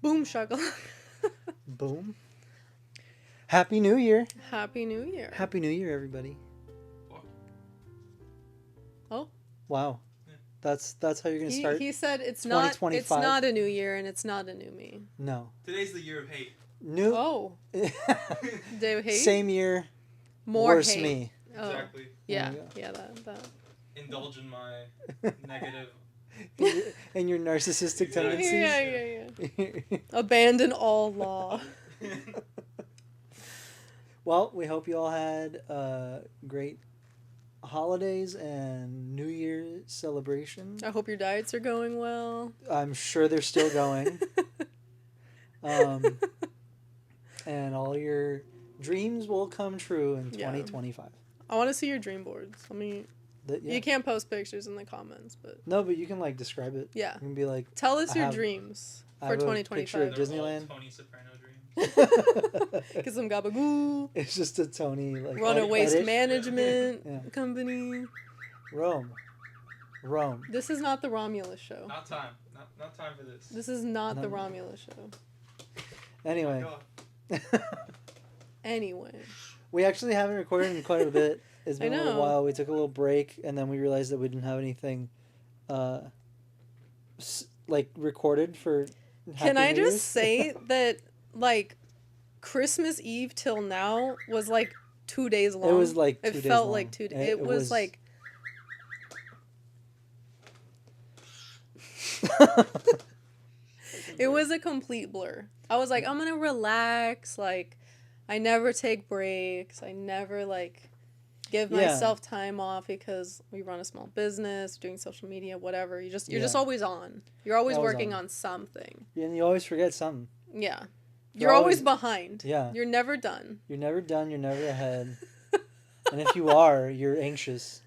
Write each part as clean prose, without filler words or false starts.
Boom shakalaka. Boom. Happy New Year. Happy New Year. Happy New Year, everybody. Oh. Wow. That's how you're gonna start. He said it's not a new year and it's not a new me. No. Today's the year of hate. New. Oh. Day of hate. Same year. More worse hate. Me. Oh. Exactly. Yeah. Yeah. That. Indulge in my negative. And your narcissistic tendencies. Yeah. Abandon all law. Well, we hope you all had great holidays and New Year celebration. I hope your diets are going well. I'm sure they're still going. And all your dreams will come true in 2025. I want to see your dream boards. You can't post pictures in the comments, but... No, but you can, describe it. Yeah. You can be like... Tell us your dreams for 2025. Picture of Disneyland. Tony Soprano dreams. Get some gabagoo. It's just a Tony, run a waste management company. Rome. This is not the Romulus show. Not time. Not time for this. This is not the Romulus show. Anyway. Anyway. We actually haven't recorded in quite a bit. It's been a little while. We took a little break, and then we realized that we didn't have anything, recorded for Happy Can I New just Year's? say that, Christmas Eve till now was, 2 days long? It was, 2 days It felt long. like 2 days. It was, It was a complete blur. I was like, I'm gonna relax. I never take breaks. I never, give myself time off because we run a small business, doing social media, whatever. You're just always on. You're always working on something. And you always forget something. Yeah. You're always behind. Yeah. You're never done. You're never done. You're never ahead. And if you are, you're anxious.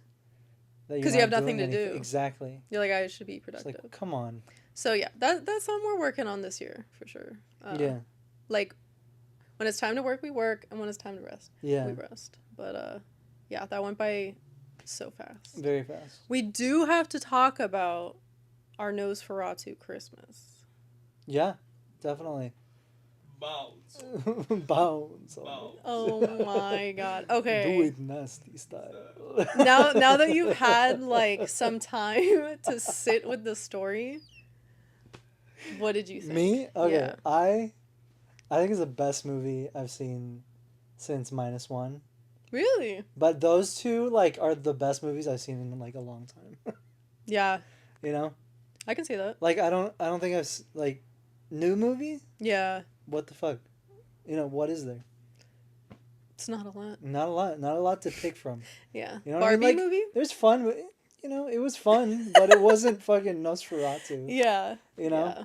Because you have nothing to do. Exactly. You're like, I should be productive. It's come on. So, yeah, that's something we're working on this year, for sure. Yeah. When it's time to work, we work. And when it's time to rest, we rest. But, yeah, that went by so fast. Very fast. We do have to talk about our nosferatu Christmas. Yeah, definitely. Bounce. Bounce. Oh my god. Okay. Do it nasty style. Now that you've had some time to sit with the story, what did you think? Me? Okay. Yeah. I think it's the best movie I've seen since -1. Really? But those two are the best movies I've seen in a long time. Yeah. You know? I can see that. I don't think I've new movie? Yeah. What the fuck? What is there? It's not a lot. Not a lot. Not a lot to pick from. Yeah. You know Barbie movie? There's fun. It was fun, but it wasn't fucking Nosferatu. Yeah. Yeah.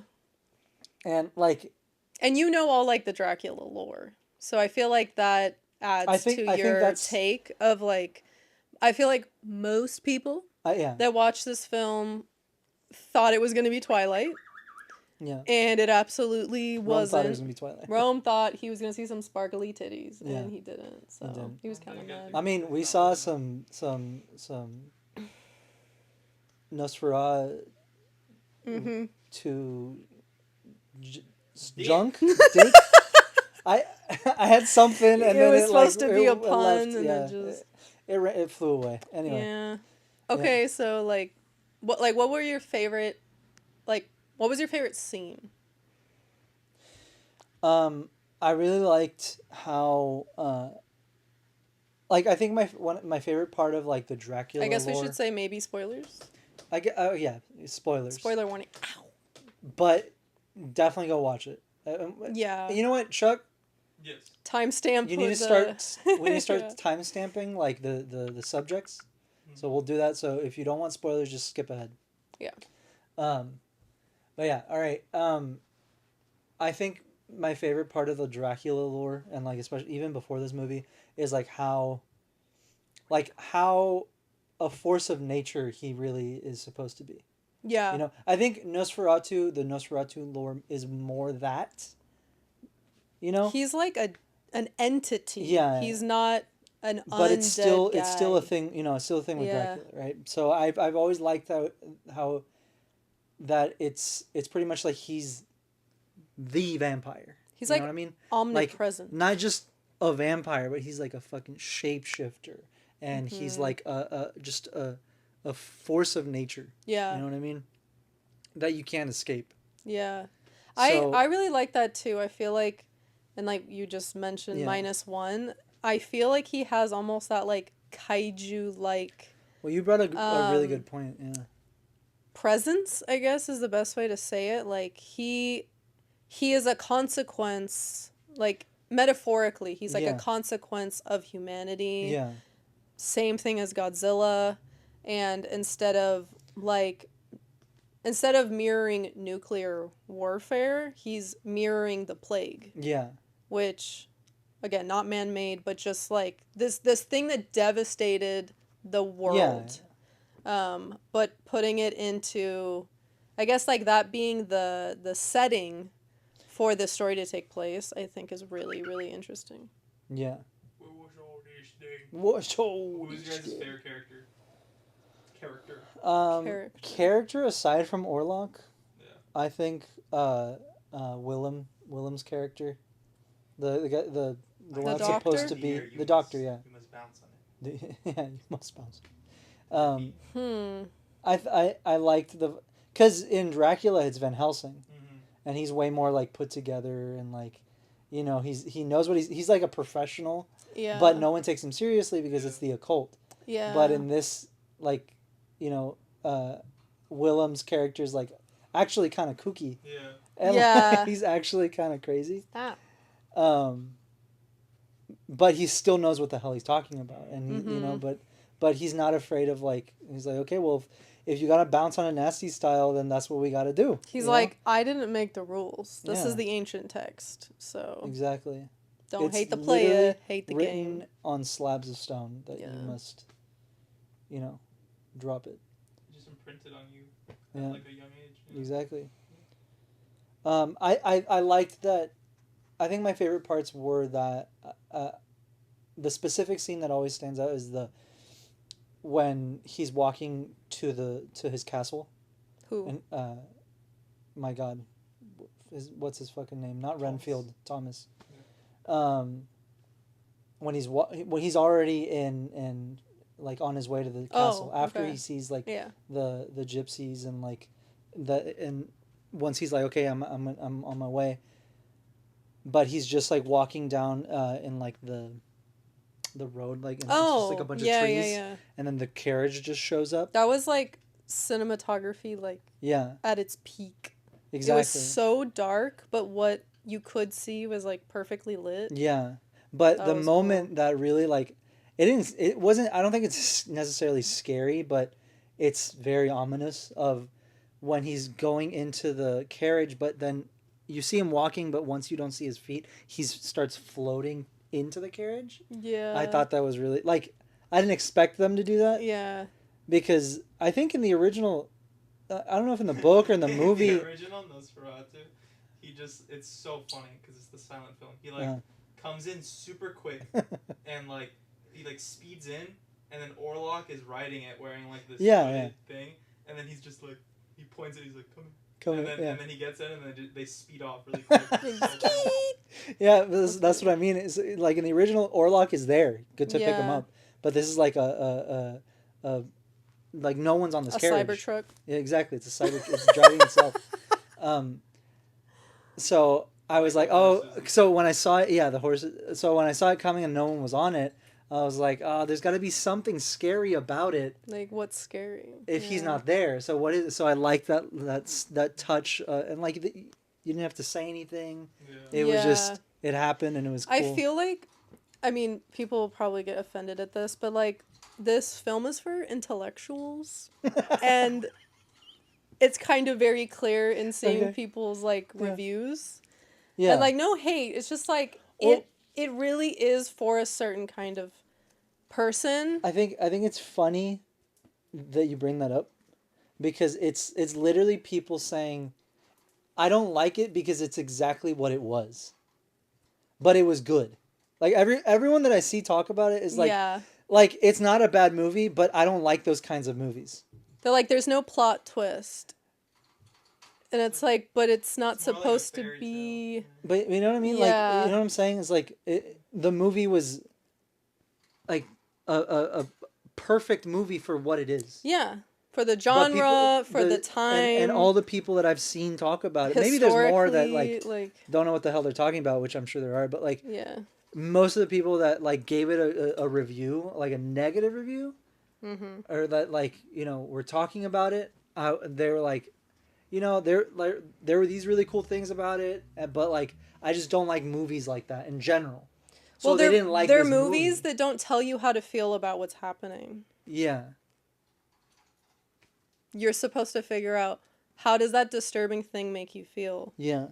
And And all the Dracula lore. So I feel like that adds to your take of I feel like most people that watch this film thought it was going to be Twilight. Yeah. And it absolutely wasn't. Rome thought it was going to be Twilight. Rome thought he was going to see some sparkly titties, and he didn't. So he was kind of mad. I mean, we saw some Nosferatu to Junk? Dick? I had something, and then it was it supposed to be a it pun, left, and it just it flew away. Anyway. Yeah. Okay, so what were your favorite what was your favorite scene? I really liked how I think my favorite part of the Dracula I guess lore, we should say maybe spoilers. Spoilers. Spoiler warning. Ow. But definitely go watch it. Yeah. You know what, Chuck? Yes. Timestamp. You need to start. We need to start timestamping the subjects. Mm-hmm. So we'll do that. So if you don't want spoilers, just skip ahead. Yeah. But yeah, all right. I think my favorite part of the Dracula lore, and especially even before this movie, is how a force of nature he really is supposed to be. Yeah. I think the Nosferatu lore is more that. He's an entity. Yeah. He's not an undead but it's still guy. It's still a thing. It's still a thing with Dracula, right? So I've always liked how that it's pretty much he's the vampire. He's you like know what I mean? omnipresent. Like, not just a vampire, but he's like a fucking shapeshifter, and he's like just a force of nature. Yeah. You know what I mean? That you can't escape. Yeah. So, I really like that too. I feel like, and like you just mentioned, Yeah. -1. I feel like he has almost that like kaiju like well, you brought a really good point. Yeah. presence, I guess is the best way to say it. Like he is a consequence, like metaphorically, he's like a Yeah. consequence of humanity. Yeah. Same thing as Godzilla, and instead of mirroring nuclear warfare, he's mirroring the plague, Yeah. which again, not man-made, but just like this thing that devastated the world. But putting it into, I guess, like that being the setting for the story to take place, I think is really, really interesting. Yeah. What was all this thing? What's all Who was your guys' favorite character? Character aside from Orlok, Yeah. I think Willem's character, the guy, the one that's doctor? supposed to be the doctor. Yeah. You must bounce on it. Yeah, you must bounce. Hmm. I liked because in Dracula it's Van Helsing, Mm-hmm. and he's way more like put together and like, you know, he knows what he's like a professional, Yeah. but no one takes him seriously because it's the occult. Yeah. But in this, like, you know, Willem's character is like actually kind of kooky. Yeah. And Yeah. like, he's actually kind of crazy. Stop. But he still knows what the hell he's talking about, and he, you know, Mm-hmm. but he's not afraid of like, he's like, okay, well, if you gotta bounce on a nasty style, then that's what we gotta do. He's you like, know? I didn't make the rules. This Yeah. is the ancient text. So Exactly. don't It's hate the literally player, hate the written game. on slabs of stone that Yeah. you must, you know, drop it. Just imprinted on you Yeah. at like a young age. You know? Exactly. I liked that. I think my favorite parts were that the specific scene that always stands out is when he's walking to his castle, Who? and my God, what's his fucking name? Not Renfield, Thomas. When he's already in like on his way to the castle after okay. he sees like Yeah. the gypsies and like and once he's like, okay, I'm on my way, but he's just like walking down in like the road, like, and it's just like a bunch of trees, Yeah. and then the carriage just shows up. That was like cinematography, like Yeah, at its peak. exactly. It was so dark, but what you could see was like perfectly lit. Yeah, but That the was moment cool. that really like it wasn't, I don't think it's necessarily scary, but it's very ominous of when he's going into the carriage, but then you see him walking, but once you don't see his feet, he starts floating into the carriage. Yeah. I thought that was really like, I didn't expect them to do that. Yeah. Because I think in the original, I don't know if in the book or in the movie. The original Nosferatu, it's so funny because it's the silent film. He like comes in super quick and like he like speeds in, and then Orlok is riding it wearing like this hooded thing, and then he's just like, he points it, he's like, come in. And then he gets in, and then they speed off really quick. Yeah, that's what I mean. It's like in the original, Orlok is there, good to pick him up, but this is like a like no one's on this carriage. A Cybertruck. Yeah, exactly. It's a cyber. It's driving itself. So I was like, oh, so when I saw it, yeah, the horses. So when I saw it coming and no one was on it, I was like, oh, there's got to be something scary about it. Like, what's scary? If he's not there. So what is? So I like that touch, and like you didn't have to say anything. Yeah. It was just, it happened and it was cool. I feel like, I mean, people will probably get offended at this, but like, this film is for intellectuals, and it's kind of very clear in seeing people's like reviews. Yeah. And like, no hate. It's just like it really is for a certain kind of person. I think it's funny that you bring that up, because it's literally people saying, I don't like it because it's exactly what it was, but it was good. Like everyone that I see talk about it is like, like it's not a bad movie, but I don't like those kinds of movies. They're like, there's no plot twist. And it's like, but it's not It's more like a supposed to fairy be. tale. But you know what I mean? Yeah. Like, you know what I'm saying? It's like the movie was like a perfect movie for what it is. Yeah. For the But genre, for the time. and all the people that I've seen talk about it. Maybe there's more that historically, don't know what the hell they're talking about, which I'm sure there are. But like yeah. most of the people that like gave it a review, like a negative review, or that like were talking about it, they were like, there were these really cool things about it, but like I just don't like movies like that in general. So Well, they didn't like they're this movies movie. that don't tell you how to feel about what's happening. Yeah. You're supposed to figure out, how does that disturbing thing make you feel? Yeah.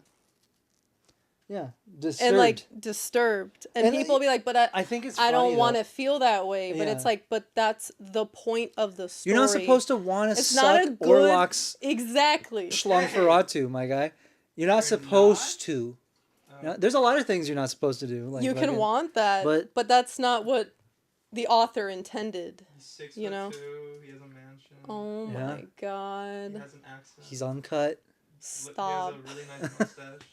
Yeah. Disturbed. And like disturbed. And people will be like, but I think it's I funny, don't want though. to feel that way. But Yeah. it's like, but that's the point of the story. You're not supposed to want to It's suck not a good Orlok's exactly. Schlongferatu, my guy. You're not supposed to. There's a lot of things you're not supposed to do. Like You can want that, but that's not what the author intended. He's 6'2", you know? he has a mansion. Oh Yeah. my god. He has an accent. He's uncut. Stop. He has a really nice mustache.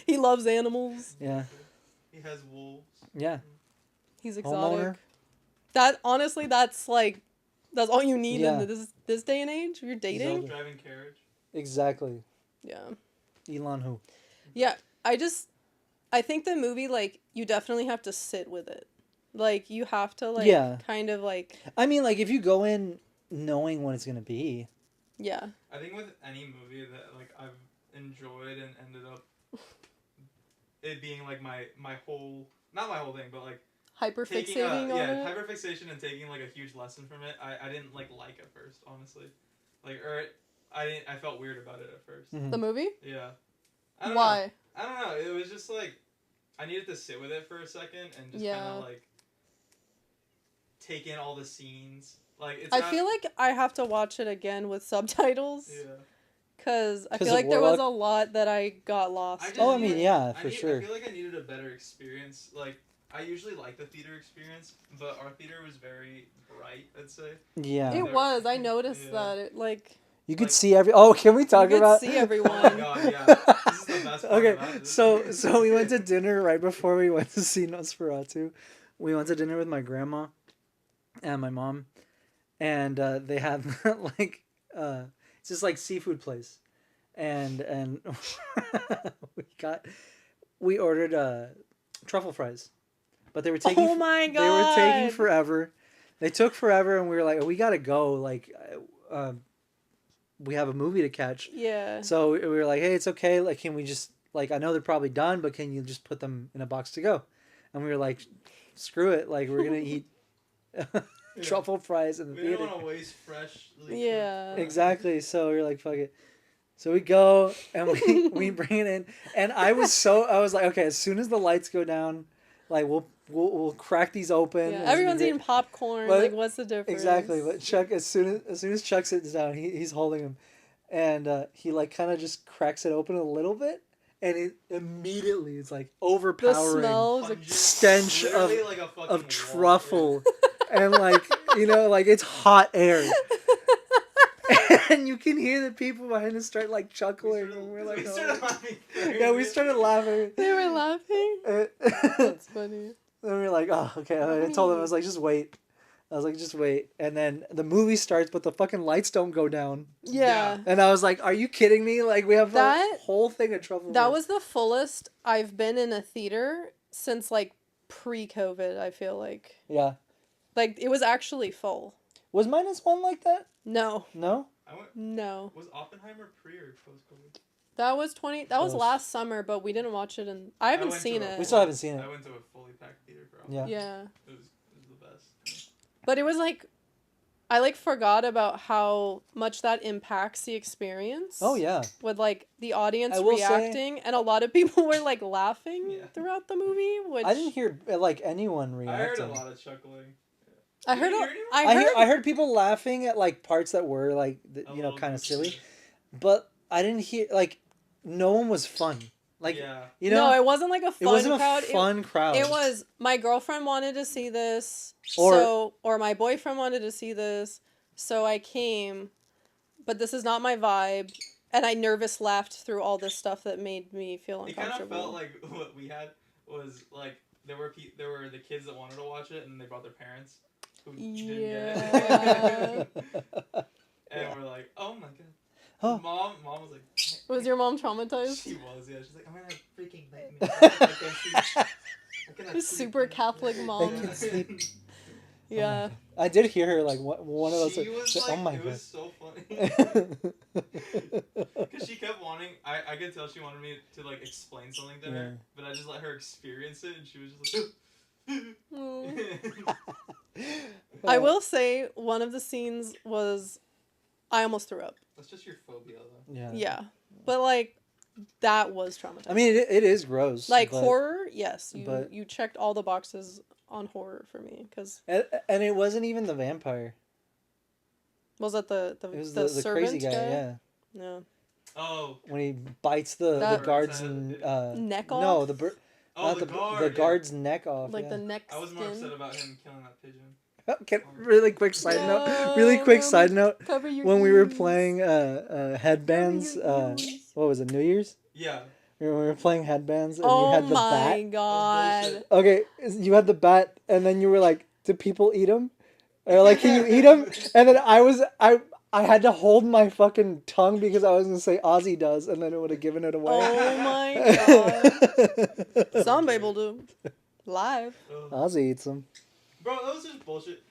He loves animals. Yeah. He has wolves. Yeah. He's exotic. Homeowner. That honestly, that's all you need Yeah. in this day and age. If you're dating. Zelda. Driving carriage. Exactly. Yeah. Elon who? Yeah. I think the movie, like, you definitely have to sit with it. Like, you have to, like, Yeah. kind of, like... I mean, like, if you go in knowing what it's going to be. Yeah. I think with any movie that, like, I've enjoyed and ended up it being, like, my whole... Not my whole thing, but, like... Hyperfixating on it? Hyperfixation and taking, like, a huge lesson from it. I didn't, like at first, honestly. Like, I felt weird about it at first. Mm-hmm. The movie? Yeah. Why? I don't know. It was just, like... I needed to sit with it for a second and just kind of, like... take in all the scenes. Like I feel like I have to watch it again with subtitles. Yeah. Because I feel like there was a lot that I got lost. I feel like I needed a better experience. Like, I usually like the theater experience, but our theater was very bright, I'd say. Yeah. It was. I noticed that. It, like... You could see every... Oh, can we talk about... You could see everyone. Oh my god, yeah. This is the best part Okay, about it. so we went to dinner right before we went to see Nosferatu. We went to dinner with my grandma and my mom. And they had, like... it's just like seafood place. And we ordered truffle fries. But they were taking... Oh my god! They were taking forever. They took forever, and we were like, we gotta go. Like... we have a movie to catch. Yeah. So we were like, hey, it's okay. Like, can we just, like, I know they're probably done, but can you just put them in a box to go? And we were like, screw it. Like, we're going to eat truffle fries in the theater. We don't want to waste fresh. Yeah. Exactly. So we were like, fuck it. So we go and we bring it in. And I was like, okay, as soon as the lights go down, like, we'll crack these open. Yeah, everyone's eating popcorn. Like, what's the difference? Exactly. But Chuck, as soon as Chuck sits down, he's holding him, and he like kind of just cracks it open a little bit, and it immediately it's like overpowering the smells, stench like of truffle, and like like it's hot air. And you can hear the people behind us start like chuckling, and we're like, started laughing. Yeah, we started laughing. They were laughing. That's funny. And we were like, oh, okay. I told them, I was like, just wait. And then the movie starts, but the fucking lights don't go down. Yeah. And I was like, are you kidding me? Like, we have that a whole thing of truffle. That was the fullest I've been in a theater since, like, pre-COVID, I feel like. Yeah. Like, it was actually full. Was -1 like that? No. No? No. Was Oppenheimer pre or post-COVID? That was last summer, but we didn't watch it, and I haven't seen it. We still haven't seen it. I went to a fully packed theater for Oppenheimer. Yeah. It was the best. But it was like, I like forgot about how much that impacts the experience. Oh yeah. With like the audience will reacting, and a lot of people were like laughing throughout the movie. Which I didn't hear like anyone reacting. I heard a lot of chuckling. I heard people laughing at like parts that were like kind of silly, but I didn't hear like no one was fun. Like no, it wasn't like a fun crowd. It wasn't a fun crowd. It was my girlfriend wanted to see this, or my boyfriend wanted to see this, so I came, but this is not my vibe. and I nervous laughed through all this stuff that made me feel It kind of uncomfortable. felt like what we had was like there were the kids that wanted to watch it and they brought their parents who didn't get it. And we're like, oh my god. Oh. Mom was like. Was your mom traumatized? She was, yeah. She's like, I'm gonna have freaking nightmares. This super Catholic mom. I can't sleep. Yeah. Oh I did hear her like one of those. She was say, like, oh my it god. was so funny. Because she kept wanting, I could tell she wanted me to like explain something to her, but I just let her experience it, and she was just like. I will say one of the scenes was, I almost threw up. That's just your phobia, though. Yeah. Yeah, but like, that was traumatizing. I mean, it is gross. Like but, horror, yes, but- you checked all the boxes on horror for me because and it wasn't even the vampire. was that the It was the the servant crazy guy. Yeah. No. Oh. When he bites the guard's Neck off. No, the bird. Oh, not the guard's neck off. Like yeah. the neck I was more skin. upset about him killing that pigeon. Really quick side note. Really quick side note. Cover your When we were ears. playing headbands, Cover your ears. what was it? New Year's. Yeah. When we were playing headbands and you Oh had the my bat. god. Okay, you had the bat, and then you were like, "Do people eat them?" Or like, "Can you eat them?" And then I had to hold my fucking tongue because I was gonna say Ozzy does, and then it would have given it away. Oh my god. Some people do. Live. Ozzy eats them. Bro, that was just bullshit.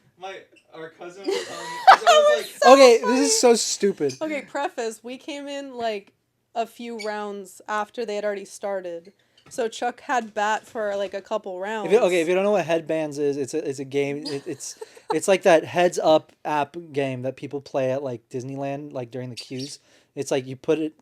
Our cousin was telling me, 'cause I was like, So Okay, funny. this is so stupid. Okay, preface. We came in like a few rounds after they had already started. So Chuck had bat for like a couple rounds. If you don't know what headbands is, it's a game. It's like that Heads Up app game that people play at like Disneyland, like during the queues. It's like you put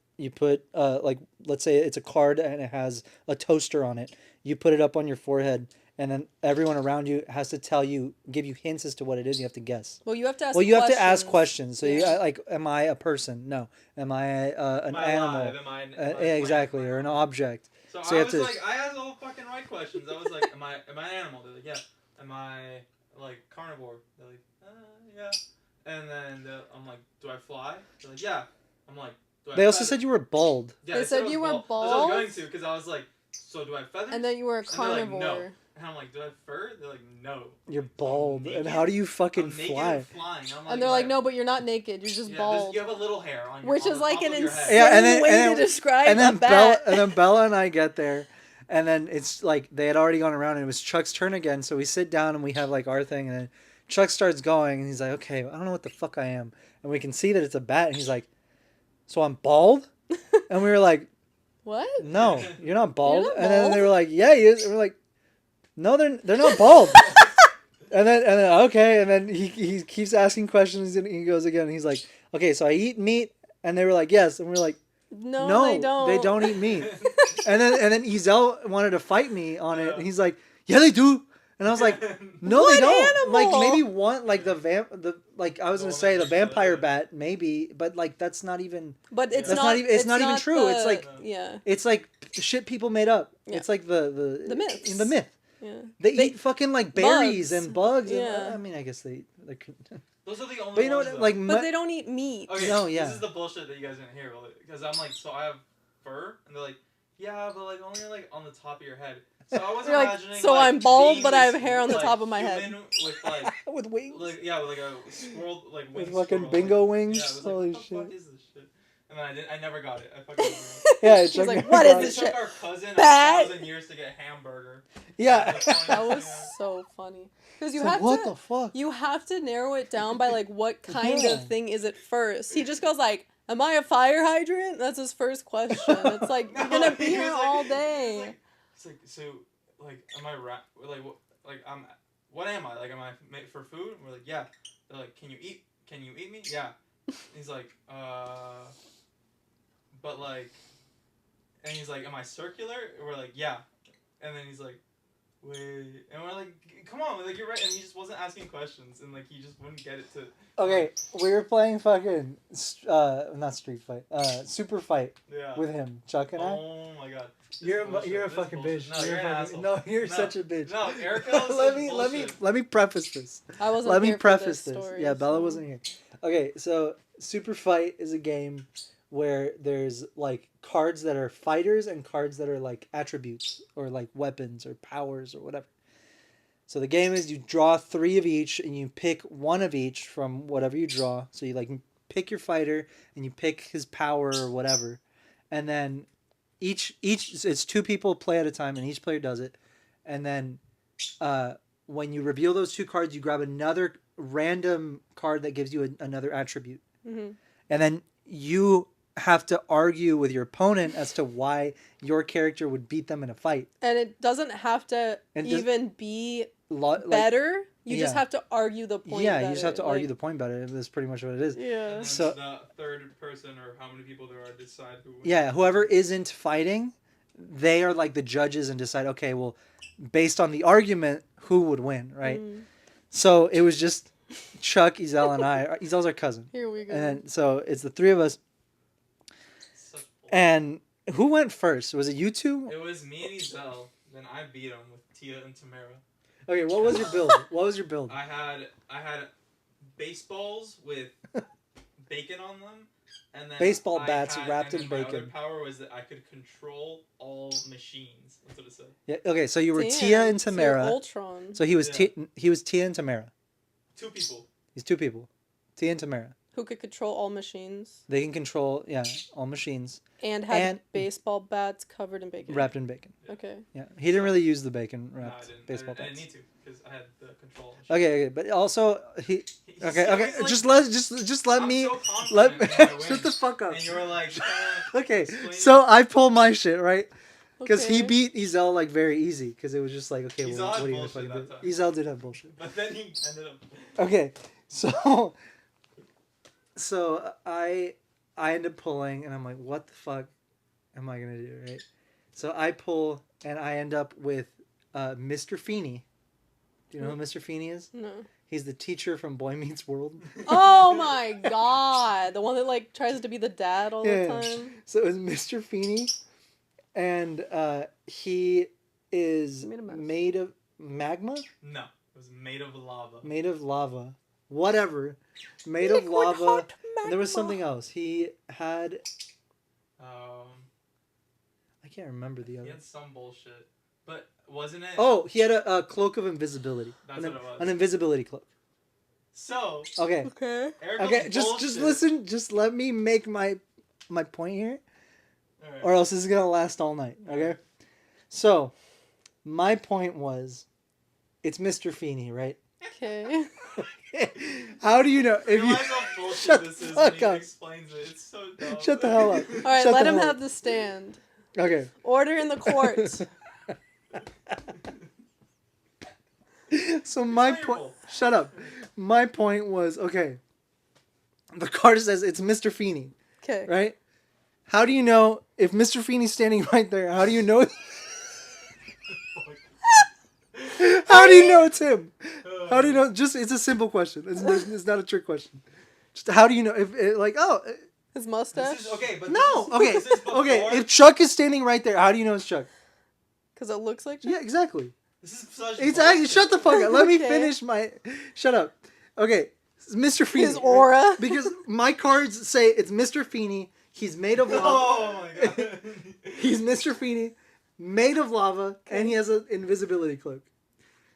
like, let's say it's a card and it has a toaster on it. You put it up on your forehead, and then everyone around you has to give you hints as to what it is. You have to guess. Well, you have to ask. Well, you have to ask questions. So Yeah. you like, am I a person? No. Am I an am I animal? alive? Am I Yeah, exactly, or an object. So So you I have was to- like, I asked all the fucking right questions. I was like, am I an animal? They're like, yeah. Am I like carnivore? They're like, yeah. And then I'm like, do I fly? They're like, yeah. I'm like, do I They also feather? said you were bald. Yeah, They said I you was were That's what I was going bald? to, because I was like, so do I have feathers? And then you were a And they're like, carnivore. no. And I'm like, do I have fur? They're like, no. You're bald. naked? And how do you fucking I'm naked fly? and flying. I'm And they're like, no, but you're not naked. You're just yeah, bald. You have a little hair on your Which on is the like top an of your insane head. Yeah, and then- way and then- to describe And then a bat. Bella and I get there, and then it's like they had already gone around, and it was Chuck's turn again. So we sit down and we have like our thing, and then Chuck starts going, and he's like, "Okay, I don't know what the fuck I am," and we can see that it's a bat, and he's like, "So I'm bald?" And we were like, What? "No, you're not bald." You're not And then bald? they were like, "Yeah, he is." And we're like, "No, they're not bald." And then okay, and then he keeps asking questions, and he goes again. And he's like, "Okay, so I eat meat," and they were like, "Yes," and we're like, No, they don't. They don't eat meat. And then Ezel wanted to fight me on it, Yeah. and he's like, "Yeah, they do." And I was like, "No, What they don't." animal? Like maybe one, like I was gonna The say the one that vampire showed. bat, maybe, but like that's not even. But it's That's not. it's not even true. It's the- like- yeah, It's like shit people made up. Yeah. It's like the myths. The myth. yeah. They They- eat fucking like berries bugs. and bugs. Yeah. And, I mean, I guess they. Those are the only But you know ones, what? though. Like, But they don't eat meat. Okay, No, yeah. This is the bullshit that you guys didn't hear, because I'm like, so I have fur, and they're like, yeah, but like only like on the top of your head. So I wasn't You're like, imagining. so like, I'm bald, being but I have this, hair on the like, top of my head. human with like, with wings. with like a squirrel, like With winged fucking squirrel, bingo like, wings? Yeah, I was Holy like, what the fuck shit. is this shit? And then I never got it. I fucking. Never got it. Yeah, He was Chuck like, never "What got is It this it. took shit? our cousin Bat? 1,000 years to get hamburger. Yeah. That was so funny because you It's like, have what to. the fuck? You have to narrow it down by like what kind Yeah. of thing is it first. He just goes like, "Am I a fire hydrant?" That's his first question. It's like No, you're gonna be he here was like- all He's day. like, so, like, am I what am I? Like, am I made for food? And we're like, yeah. They're like, can you eat me? Yeah. And he's like, but like, and he's like, am I circular? And we're like, yeah. And then he's like, wait, and we're like, come on, like, you're right. And he just wasn't asking questions, and like, he just wouldn't get it to. Okay, we were playing fucking not Street Fight, Super Fight Yeah. with him, Chuck and I. Oh my god. This You're is bullshit. a This is fucking bullshit. bitch. No, you're an asshole. No, you're No. such a bitch. No, Arakel is let such me bullshit. preface this. I wasn't. Let me here for preface this. story, Yeah, Bella so- wasn't here. Okay, so Super Fight is a game where there's like cards that are fighters and cards that are like attributes or like weapons or powers or whatever. So the game is you draw 3 of each and you pick 1 of each from whatever you draw. So you like pick your fighter and you pick his power or whatever. And then each it's 2 people play at a time and each player does it. And then when you reveal those 2 cards, you grab another random card that gives you another attribute. Mm-hmm. And then you have to argue with your opponent as to why your character would beat them in a fight. And it doesn't have to even be better. You just yeah. have to argue the point. Yeah, you just have to argue the point about it. That's pretty much what it is. Yeah. And So the third person or how many people there are decide who wins. yeah, whoever isn't fighting, they are like the judges and decide, okay, well, based on the argument, who would win, right? So it was just Chuck, Isabella, and I. Isabella's our cousin. Here we go. And then, so it's the 3 of us. And who went first? Was it you 2? It was me and Isabella. Then I beat him with Tia and Tamara. Okay, what was your build? What was your build? I had baseballs with bacon on them, and then Baseball bats wrapped in my bacon. other power was that I could control all machines. That's what it said. Yeah. Okay, so you were Tia and Tamara. Ultron. So he was Tia and Tamara. 2 people. He's 2 people. Tia and Tamara. Who could control all machines. They can control all machines. And had baseball bats covered in bacon. Wrapped in bacon. Okay. Yeah, he didn't really use the bacon wrapped baseball I bats. didn't need to because I had the control. Okay, but also he. Okay, like, just let I'm me so let confident that I win. shut the fuck up. And you were like, Okay, explain so I pull my shit right because he Okay. beat Isel like very easy because it was just like okay, Isel well, had what are you gonna bullshit fucking do? that time. Isel did have bullshit. But then he ended up. Okay, so I end up pulling and I'm like, what the fuck am I gonna do, right? So I pull and I end up with Mr. Feeney. Do you know who Mr. Feeney is? No. He's the teacher from Boy Meets World. Oh my god. The one that like tries to be the dad all the time. So it was Mr. Feeney and he is made of magma? No, it was made of lava. Made of lava. Whatever. Made of lava. And there was something else. He had I can't remember the other. He had some bullshit, but wasn't it? Oh, he had a cloak of invisibility. That's what it was. An invisibility cloak. So. Okay. Okay. Just listen. Just let me make my point here, right. or else this is gonna last all night. Okay. So, my point was, it's Mr. Feeney, right? Okay. How do you know? If you Realize how bullshit shut this the is fuck when he up. explains it. It's so dumb. Shut the hell up. All right, Shut let the him hell have up. the stand. Okay. Order in the court. So my point. Shut up. My point was okay. The card says it's Mr. Feeney. Okay. Right? How do you know if Mr. Feeney's standing right there? How do you know? How do you know it's him? How do you know? Just it's a simple question. It's not a trick question. Just how do you know if his mustache? This is, okay, but no this is before, okay if Chuck is standing right there, how do you know it's Chuck? Because it looks like Chuck? Yeah, exactly. This is such Exactly. Shut the fuck up. Let me Okay. finish my. Shut up. Okay, Mr. Feeney. His aura. Right? Because my cards say it's Mr. Feeney. He's made of lava. Oh my god. He's Mr. Feeney, made of lava, and he has an invisibility cloak.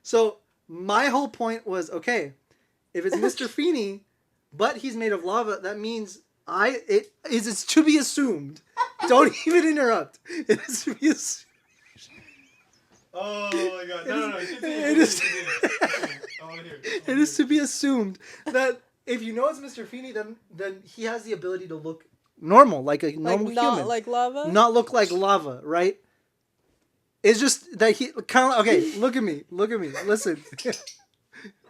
So my whole point was okay, if it's Mr. Feeney, but he's made of lava, that means it's to be assumed. Don't even interrupt. It is to be assumed. Oh my god. No. It is to be assumed that if you know it's Mr. Feeney, then he has the ability to look normal, like a normal not human. like lava? Not look like lava, right? It's just that he kind of okay. Look at me. Listen.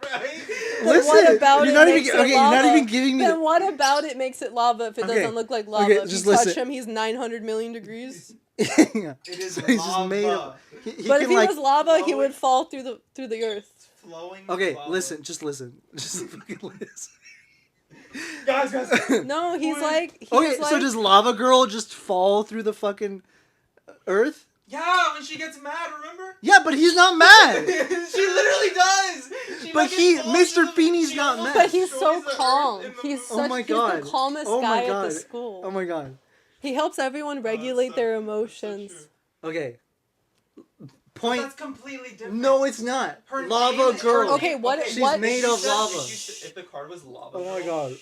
Right? Then what about you're it not makes even it okay. lava? You're not even giving me. Then what about it makes it lava if it Okay. doesn't look like lava? Okay, If just you touch listen. him, he's 900 million degrees. Yeah. It is So he's just lava. made of. He But can if he like. was lava, he flowing- would fall through the earth. Flowing. Okay, lava. listen. Just listen. Just fucking listen. Guys. No, he's like Okay, so does Lava Girl just fall through the fucking earth? Yeah, when she gets mad, remember? Yeah, but he's not mad. She literally does. But Mr. Feeney's not mad. But he's so calm. He's God. the calmest Oh my guy God. at the school. Oh my God. He helps everyone regulate their emotions. Okay. Point. That's completely different. No, it's not. Her lava girl. Okay, what? She's what? made of lava. If the card was lava. Oh my God.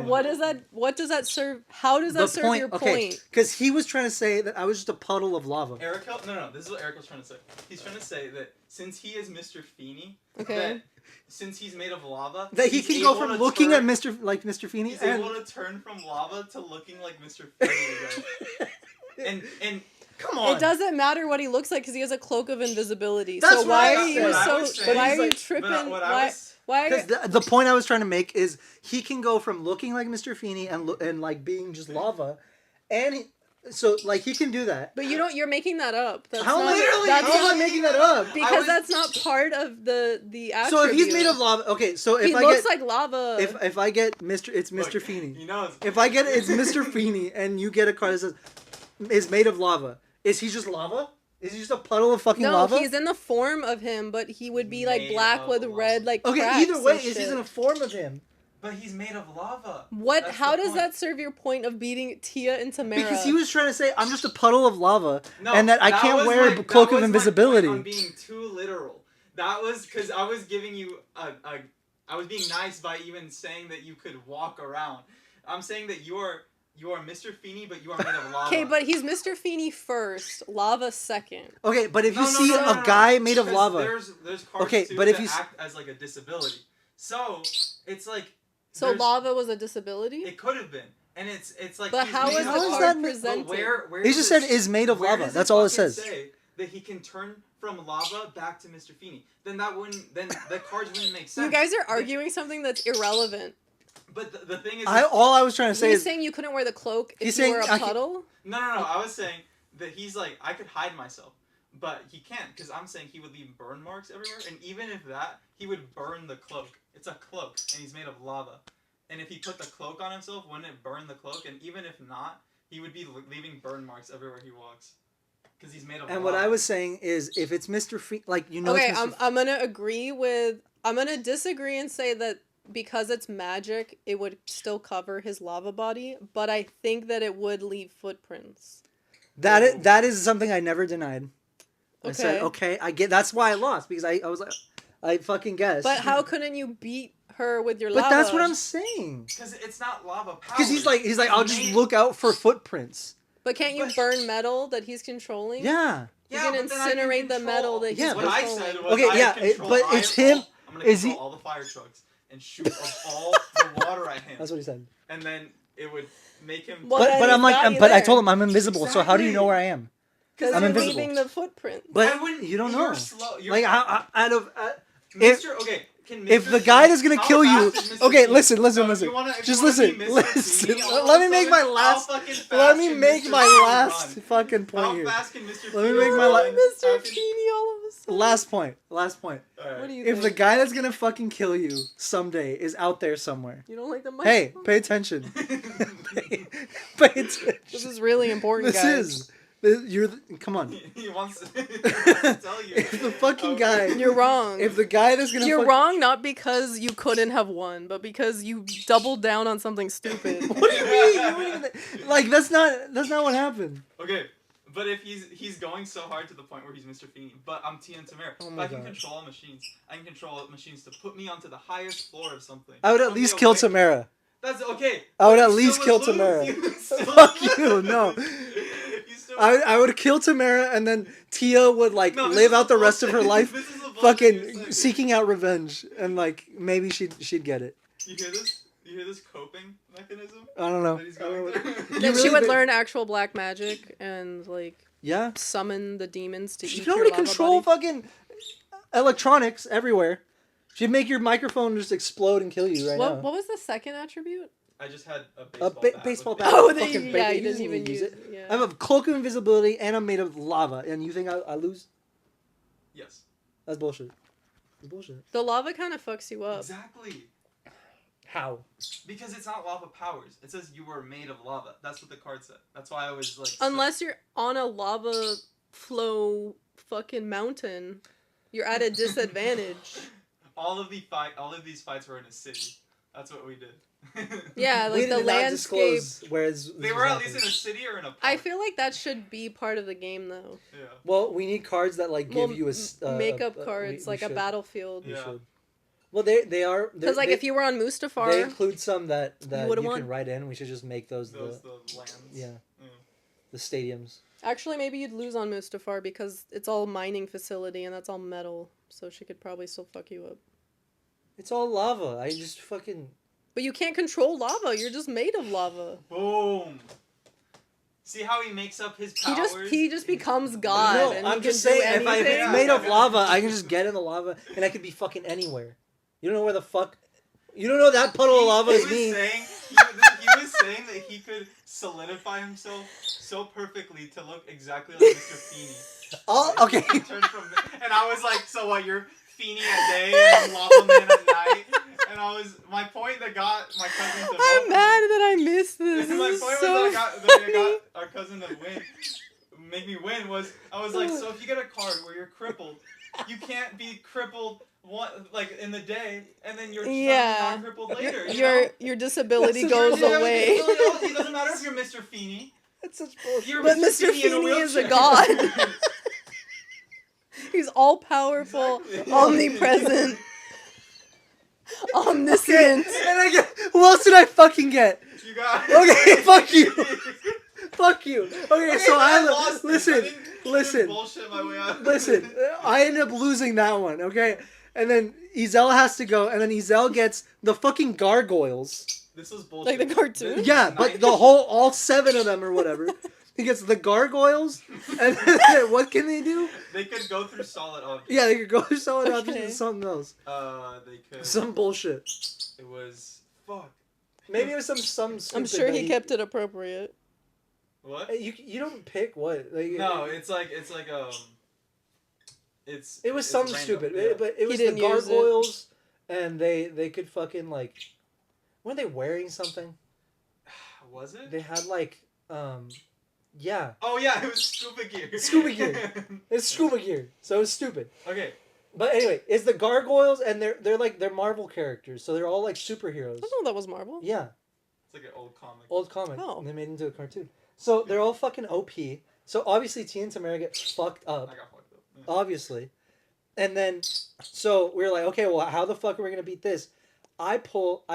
What does that? What does that serve? How does that serve your point? Because he was trying to say that I was just a puddle of lava. Arakel? No. This is what Arakel's trying to say. He's trying to say that since he is Mr. Feeney, okay. Since he's made of lava, that he can go from looking at Mr. Feeney. He's able to turn from lava to looking like Mr. Feeney. and come on. It doesn't matter what he looks like because he has a cloak of invisibility. That's so why are you so? Why are you tripping? Why? Because the point I was trying to make is he can go from looking like Mr. Feeney and like being just lava, and so like he can do that. But you don't. You're making that up. How am I making that up? Because that's not part of the attribute. So if he's made of lava, okay. So if he looks like lava. If I get Mr. Feeney. He knows. If I get it's Mr. Feeney and you get a card that says is made of lava, is he just lava? Is he just a puddle of fucking lava? No, he's in the form of him, but he would be like black with red like cracks. Okay, either way, he's in a form of him. But he's made of lava. What? How does that serve your point of beating Tia and Tamara? Because he was trying to say I'm just a puddle of lava, and that I can't wear a cloak of invisibility. I'm being too literal. That was because I was giving you I was being nice by even saying that you could walk around. I'm saying that you are Mr. Feeney, but you are made of lava. Okay, but he's Mr. Feeney first, lava second. Okay, but if you see a guy made of lava, there's cards too that act as like a disability. So it's like. So lava was a disability? It could have been. And it's like. But how is the card presented? Where he just said is made of lava. That's all it says. Say that he can turn from lava back to Mr. Feeney. Then the cards wouldn't make sense. You guys are arguing something that's irrelevant. But the thing is, all I was trying to say is saying you couldn't wear the cloak if you were a puddle. No. I was saying that he's like I could hide myself, but he can't because I'm saying he would leave burn marks everywhere, and even if that, he would burn the cloak. It's a cloak, and he's made of lava. And if he put the cloak on himself, wouldn't it burn the cloak? And even if not, he would be leaving burn marks everywhere he walks. Because he's made of lava. And what I was saying is, if it's Mr. like, you know... Okay, I'm going to agree with... I'm going to disagree and say that because it's magic, it would still cover his lava body. But I think that it would leave footprints. That is something I never denied. Okay. I said, okay, I get... That's why I lost. Because I was like... I fucking guessed. But how couldn't you beat her with your lava? But that's what I'm saying. Because it's not lava power. Because he's like, I'll just look out for footprints. But can't you burn metal that he's controlling? Yeah. You can incinerate the metal that he's controlling. What I said was but it's him. I'm going to control all the fire trucks and shoot up all the water at him. That's what he said. And then it would make him... But I'm like, but I told him I'm invisible, exactly. So how do you know where I am? Because I'm invisible. Leaving the footprint. But you don't know. Like, out of... If the guy is gonna kill you, okay, listen. Just listen. Let me make my last. Let me make my last fucking point here. Let me make my Mr. Feeney all of a sudden. Last point. What do you think? If the guy that's gonna fucking kill you someday is out there somewhere. You don't like the mic? Hey, pay attention. Pay attention. This is really important, guys. This is. Come on. He wants to tell you. If the fucking guy... You're wrong. If the guy that's gonna... You're wrong not because you couldn't have won, but because you doubled down on something stupid. What do you mean? Like, that's not what happened. Okay, but if he's going so hard to the point where he's Mr. Feeney, but I'm Tia and Tamara. Oh I can control machines. I can control machines to put me onto the highest floor of something. I would at least kill Tamara. That's okay. I would at least kill Tamara. Fuck you, no. I would kill Tamara, and then Tia would live out the rest of her life, fucking seeking out revenge, and maybe she'd get it. You hear this? You hear this coping mechanism? I don't know. Then she would learn actual black magic and yeah, summon the demons to eat your She can already lava control body. fucking electronics everywhere. She'd make your microphone just explode and kill you now. What was the second attribute? I just had a baseball bat. Oh, you didn't even use it. Yeah. I have a cloak of invisibility, and I'm made of lava. And you think I lose? Yes. That's bullshit. That's bullshit. The lava kind of fucks you up. Exactly. How? Because it's not lava powers. It says you were made of lava. That's what the card said. That's why I was Unless you're on a lava flow fucking mountain. You're at a disadvantage. All of these fights were in a city. That's what we did. Yeah, We like the did not landscape. disclose where They were at least in a city or in a park. I feel like that should be part of the game, though. Yeah. Well, we need cards that like give you a makeup cards, we like a should. battlefield. We Yeah. should. Well, they are Because like if you were on Mustafar, they include some that you would've can won. write in. We should just make those the lands. yeah, the stadiums. actually maybe you'd lose on Mustafar because it's all mining facility and that's all metal, so she could probably still fuck you up. It's all lava. I just fucking. But you can't control lava. You're just made of lava. Boom. See how he makes up his powers? He just becomes God. No, and I'm he just can do saying. If anything. it's made of lava, I can just get in the lava and I could be fucking anywhere. You don't know where the fuck. You don't know that puddle of lava is me. He was saying that he could solidify himself so perfectly to look exactly like Mr. Feeney. Oh, okay. And I was like, so what? You're Feeney at day and Lava Man at night? And my point that got my cousin to I'm vote mad that I missed this. my This point is was so that I got our cousin to make me win was I was like, so if you get a card where you're crippled, you can't be crippled like in the day, and then you're not crippled later. Your disability goes Your away. disability, it doesn't matter if you're Mr. Feeney. That's such bullshit. But Mr. Feeney is a god. He's all powerful, Exactly. omnipresent, omniscient. And I get. Who else did I fucking get? You got Okay, fuck you. Fuck you. Okay, so I I lost. listen. Bullshit my way out. Listen, I ended up losing that one, okay? And then Isabella has to go, and then Isabella gets the fucking gargoyles. This was bullshit. Like the cartoon? Yeah, but all 7 of them or whatever. He gets the gargoyles, and then what can they do? They could go through solid objects. Yeah, they could go through solid Okay. objects and something else. They could. Some bullshit. It was fuck. Maybe it was some stupid. I'm sure that he kept it appropriate. What? Hey, you don't pick what? Like, No, it's like It's it was it's something random, stupid, yeah. but it was the didn't use it. gargoyles, and they could fucking like. Weren't they wearing something? Was it? They had like yeah. Oh yeah, it was scuba gear. Scuba gear. It's scuba gear, so it's stupid. Okay. But anyway, it's the gargoyles, and they're Marvel characters, so they're all like superheroes. I don't know that was Marvel. Yeah, It's like an old comic. old comic. Oh. And they made it into a cartoon. So they're all fucking OP. So obviously Tia and Tamara get fucked up. I got fucked up. Yeah. Obviously. And then, so we were like, okay, well, how the fuck are we gonna beat this? I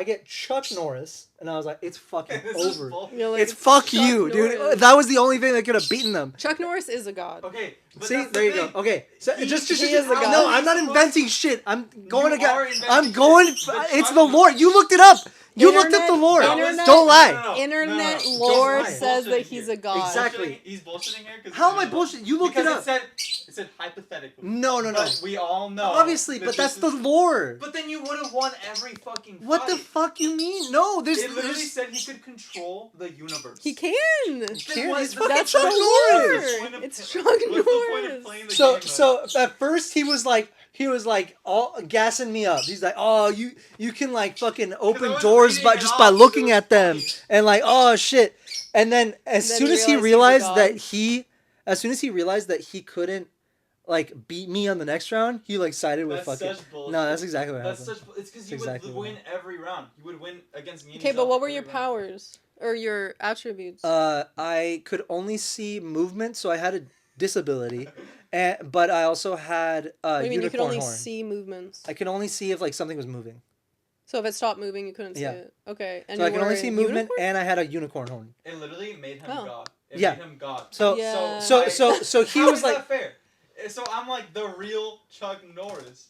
get Chuck Norris, and I was like, it's fucking This is over. bull- You're like, It's fuck Chuck you, dude. Norris. That was the only thing that could have beaten them. Chuck Norris is a god. Okay. But See, that's there the you go. thing. Okay, so He just is a god. no, I'm not He's inventing shit. I'm going to are get. inventing I'm shit. going. But It's Chuck- the lore. You looked it up. You looked up the lore. Internet- Don't lie. No. Internet No. lore Don't lie. says that Bullshitting he's here. a god. Exactly. He's bullshitting here. 'Cause How am I it's bullshit? You looked it because up. It said hypothetically. No. But we all know. Obviously, that but this that's the is- lore. But then you would have won every fucking fight. What the fuck you mean? No, there's. It literally said he could control the universe. He can. Can't- Then it's what- fucking That's Chuck the Norris. lore. Point of- It's Chuck What's the point of Norris. playing the So game, though? at first he was like all gassing me up. He's like, oh, you can like fucking open was doors reading by it just off, by it looking was at them, funny. and like, oh shit. And then as Then soon he as he realized realized he's that he couldn't like beat me on the next round, he like sided with That's fucking. such bullshit. No, that's exactly what That's happened. such. It's because you exactly would what win every round. You would win against me. and Okay, but yourself what were every your round. powers or your attributes? I could only see movement, so I had a disability, but I also had What do you mean you could unicorn only horn. see movements? I could only see if like something was moving. So if it stopped moving, you couldn't see Yeah. it. Okay, and So I you can were only see a movement, unicorn? and I had a unicorn horn. It literally made him Oh. God. It Yeah. made him God. So Yeah. so he How was is like, that fair? So I'm like the real Chuck Norris.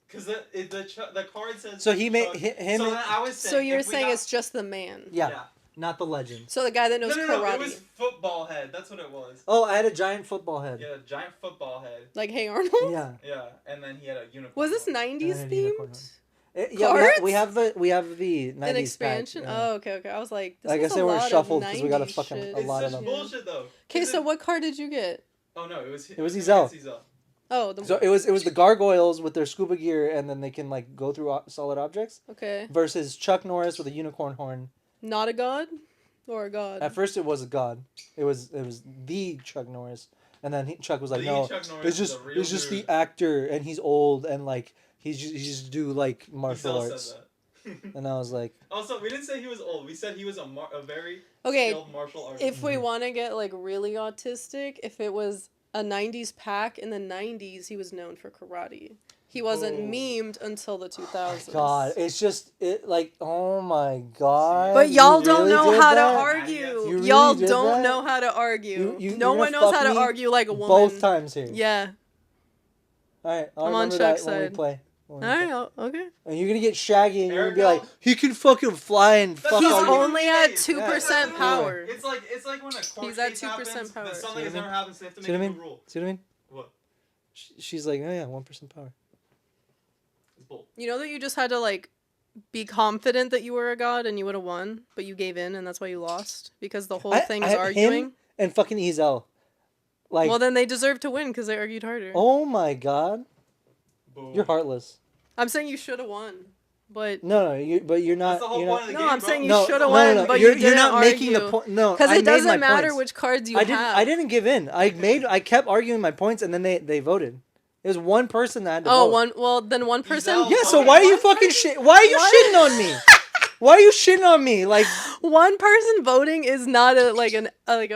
Because the card says. So he made Chuck. him. So then I was saying. So you're if we saying got- it's just the man. Yeah, not the legend. So the guy that No, knows no, karate. it was football head. That's what it was. Oh, I had a giant football head. Yeah, giant football head. Like Hey Arnold? Yeah. Yeah, and then he had a unicorn. Was this horn. 90s And a unicorn themed? Yeah, we have the 90s An expansion? pack, Oh, okay. I was like, this I is guess a they were lot shuffled of 'cause we got a 90s fucking- shit. a It's lot such of them. bullshit though. Okay, 'Cause so what card did you get? Oh no, it was. It was Isabella. Oh, the So it was the gargoyles with their scuba gear, and then they can like go through solid objects. Okay. Versus Chuck Norris with a unicorn horn. Not a god? Or a god? At first, it was a god. It was the Chuck Norris, And then Chuck was like, Lee no, Chuck Norris it's is just a real it's just dude. the actor, and he's old, and like he just do like martial Isabella arts. said that. And I was like, Also, we didn't say he was old. We said he was a very Okay, skilled martial artist. if we want to get like really autistic, if it was a 90s pack in the 90s, he was known for karate. He wasn't memed until the 2000s. God, it's just like, oh my God. But y'all you don't really know did how that? to argue. You really Y'all did don't that? know how to argue. You're No gonna one knows fuck how to me argue like a woman. Both times here. Yeah. All right, I'll I'm on remember Chuck's that when we side. play. All right. Okay. And you're gonna get Shaggy, and you're gonna be Arakel? like, he can fucking fly and fuck He's all you. only at It's 2% power. It's like when a court He's at case 2% happens, power. but something See has what I never happened, so they have to See what I make a mean? new rule. See what I mean? What? She's like, oh yeah, 1% power. It's bull. You know that you just had to like be confident that you were a god and you would have won, but you gave in and that's why you lost because the whole thing is I had arguing. him and fucking Ezel. Like, Well, then they deserve to win because they argued harder. oh my God, Boom. you're heartless. I'm saying you should have won, but No, you're not. That's the whole you're point not, of the no, game, I'm bro. saying you no, should have no, won, no, no. but you're, you didn't not argue. making the point. No, Because I it made my doesn't matter points. which cards you I have. didn't give in. I kept arguing my points, and then they voted. It was one person that had to Oh, vote. one. Well, then one person. Ezel. Yeah. So why are you fucking shit? Why are you What? shitting on me? Why are you shitting on me? Like, One person voting is not a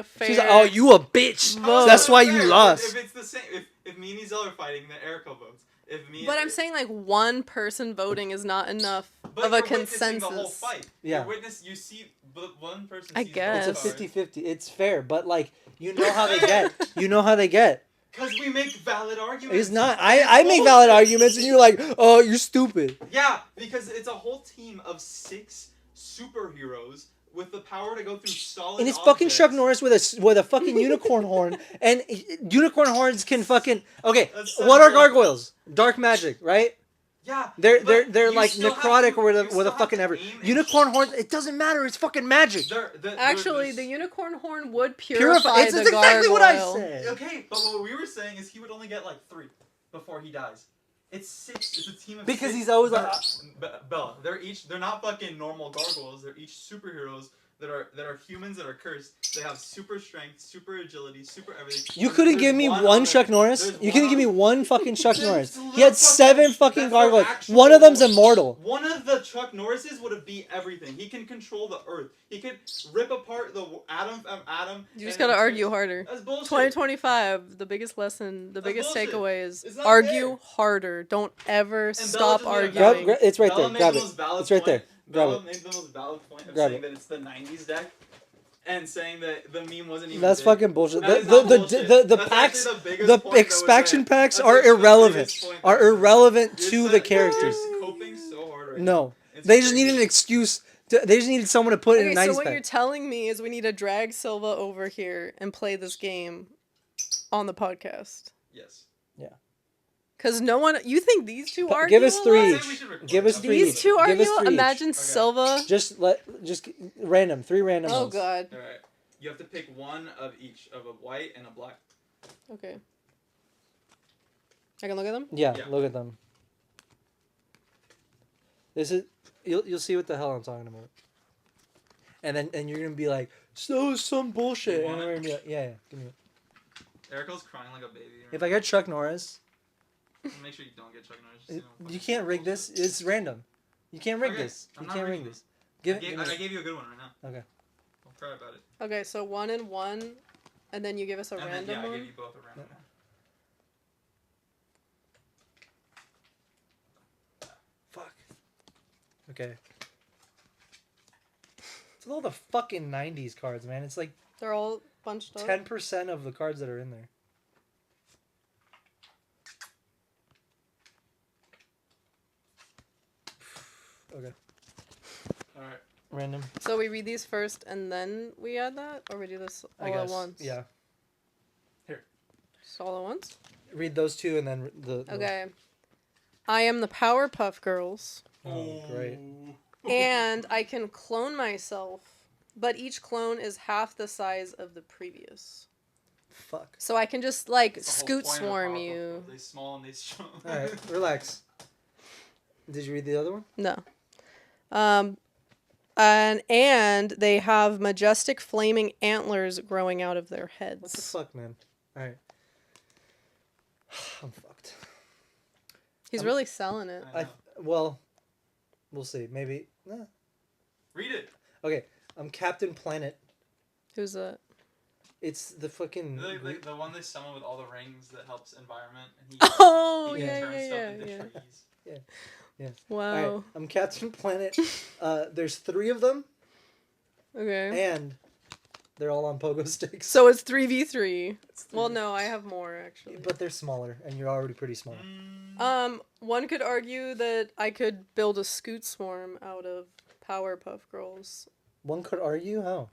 fair. she's like, oh, you a bitch. Vote. That's why you Fair. lost. If it's the same, if me and Ezel are fighting, then Arakel votes. If me, But I'm saying like one person voting is not enough but of a you're witnessing consensus. the whole fight. Yeah. You see, but one person. I sees guess. It's both a cards. 50-50. It's fair, but like, you know how they get. You know how they get. Because we make valid arguments. It's not. And it's I make valid bullshit. arguments, and you're like, oh, you're stupid. Yeah, because it's a whole team of 6 superheroes with the power to go through solid And it's fucking objects. Chuck Norris with a fucking unicorn horn, and unicorn horns can fucking That's so What are cool. gargoyles? Dark magic, right? Yeah, They're but they're you like still have necrotic to- or you with still a have fucking to ever. aim and Unicorn shoot. horns. It doesn't matter. It's fucking magic. Actually, the unicorn horn would purify It's the exactly gargoyle. what I said. Okay, but what we were saying is he would only get like 3 before he dies. It's 6. It's a team of Because 6. he's always like, Bella. They're not fucking normal gargoyles. They're each superheroes that are humans that are cursed. They have super strength, super agility, super everything. You couldn't give me one Chuck Norris. there's You couldn't give me one one fucking Chuck There's Norris. little He had 7 fucking that's their gargoyles. actual One of them's voice. immortal. One of the Chuck Norrises would have beat everything. He can control the earth. He could rip apart the atom. You just and gotta argue harder. That's bullshit. 2025, the biggest lesson, the That's biggest bullshit. takeaway is It's not argue fair. harder. Don't ever And stop Bella just made a arguing. valid- It's right Bella there. made Grab the it. most valid It's right point. there. Grab Bella it. made the most valid point of Grab saying it. that it's the 90s deck and saying that the meme wasn't even That's big. fucking bullshit. That is not bullshit. The That's packs, actually the biggest the point that was expansion made. packs That's are actually the irrelevant. biggest point Are that was made. irrelevant You're to so- the characters. You're coping so hard right now. No, It's they just crazy. needed an excuse. They just needed someone to put in Okay, a so 90s what pack. you're telling me is we need to drag Silva over here and play this game on the podcast. Yes. Because no one, you think these two Give argue us a 3 lot? I'd say we should record Give us it. 3 These each. two Give us argue. 3 each. Imagine Okay. Silva. Just random 3 random Oh ones. god. All right. You have to pick one of each, of a white and a black. Okay. I can look at them. Yeah, Yeah. look at them. This is you'll see what the hell I'm talking about. And you're gonna be like, so some bullshit. You And want we're it? gonna be like, yeah, give me it. Erica's crying like a baby. If I get Chuck Norris, Make sure you don't get Chuck Norris. Just, you fucking can't rig this. bullshit. It's random. You can't rig Okay, this. I'm You not can't rig rigging this. Give I it. gave, Give I me it. gave you a good one right now. Okay. Don't cry about it. Okay, so 1 and 1, and then you give us a And then, random yeah, I one. gave you both a random one. Fuck. Okay. It's all the fucking 90s cards, man. It's like They're all bunched up. 10% of the cards that are in there. Okay. All right. Random. So we read these first and then we add that, or we do this all at once? Yeah. Just all at once. Read those 2 and then the Okay. I am the Powerpuff Girls, Oh, great. and I can clone myself, but each clone is half the size of the previous. Fuck. So I can just like That's the whole scoot point of swarm Powerpuff you. Girls. They small and they strong. All right, relax. Did you read the other one? No. And they have majestic flaming antlers growing out of their heads. What the fuck, man? All right. He's really selling it. I know. Well, we'll see. Maybe. Read it. Okay, I'm Captain Planet. Who's that? It's the fucking... The one they summon with all the rings that helps environment. And Oh, he yeah, can turn yeah, stuff yeah, into yeah. trees. Yeah. Wow. All right, I'm Captain Planet. There's 3 of them, Okay. and they're all on pogo sticks. So it's 3v3. Well, no, I have more, actually. But they're smaller, and you're already pretty small. One could argue that I could build a scoot swarm out of Powerpuff Girls. One could argue how.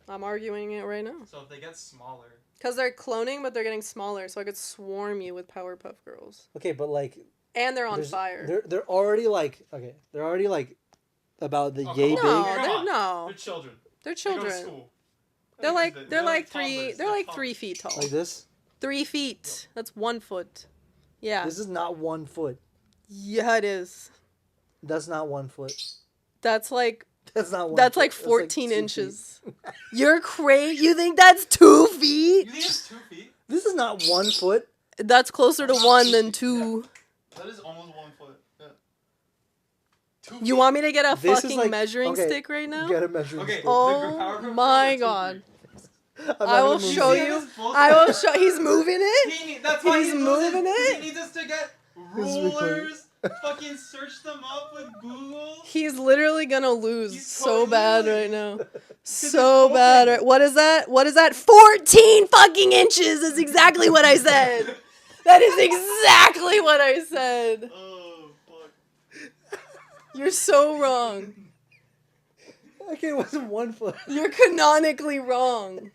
I'm arguing it right now. So if they get smaller... Because they're cloning, but they're getting smaller, so I could swarm you with Powerpuff Girls. Okay, but like... And they're on fire. They're already like... Okay, they're already like about the yay big. No. They're children. They're They children. go to school. They're like toddlers. 3 feet tall. Like this? 3 feet. That's 1 foot. Yeah. This is not 1 foot. Yeah, it is. That's not 1 foot. That's like That's not 1 That's foot. like That's 14 2 inches. You're crazy. You think that's 2 feet? You think it's 2 feet? This is not 1 foot. That's closer to 1 than 2. That is almost 1 foot. Yeah. 2 You want me to get a This is fucking like- measuring okay, stick right now? Get a measuring Okay. stick. Oh my god. I'm not I will gonna move show it. you. I will show. He's moving it. That's why He's he moves moving it. He needs us to get This is recording. rulers. Fucking search them up with Google. He's literally gonna lose He's so totally bad losing. right now. it's So bad. open. What is that? What is that? 14 fucking inches is exactly what I said. That is exactly what I said. Oh fuck. You're so wrong. Okay, it wasn't 1 foot. You're canonically wrong.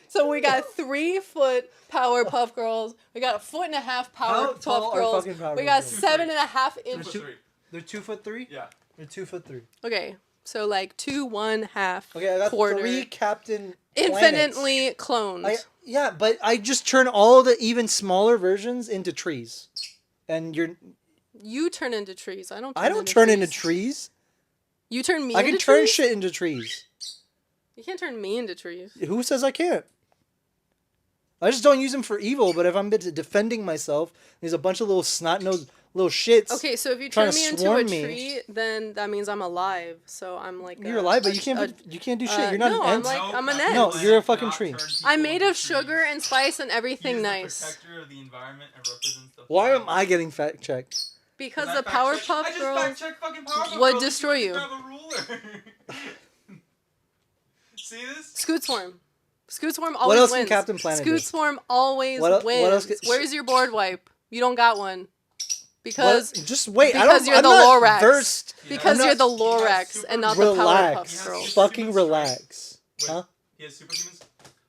So we got 3 foot Powerpuff Girls. We got a 1.5 How foot tall Powerpuff are Girls. fucking Powerpuff We got Girls? 7.5 2 inches. foot 3. They're 2'3"? Yeah. They're 2'3". Okay, so like 2, 1/2. Okay, I got quarter. 3 Captain Infinitely cloned. Yeah, but I just turn all the even smaller versions into trees. And You turn into trees. I don't turn into trees. You turn me I into can turn trees? shit into trees. You can't turn me into trees. Who says I can't? I just don't use them for evil, but if I'm defending myself, there's a bunch of little snot-nosed little shits. Okay, so if you trying turn to me into a swarm me. tree, then that means I'm alive. So I'm like You're alive, but you can't do shit. You're not no, an ant. I'm an ant. No, you're a fucking tree. I'm made of sugar and spice and everything He's nice. the protector of the environment and represents the Why am I getting fact checked? Because I the fact-checked- Powerpuff I just Girls fact-checked fucking Powerpuff would Girls. destroy you. Grab a ruler. See this? Scoot Swarm. Scoot Swarm What always else can wins. Captain Planet do? Scoot Swarm always What wins. else can- Where's your board wipe? You don't got one. Because Just wait. because you're I'm the not Lorax. versed. Because I'm you're not- the Lorax super- and not the Relax. Powerpuff Girls. Fucking relax. Wait, Huh? He has superhumans?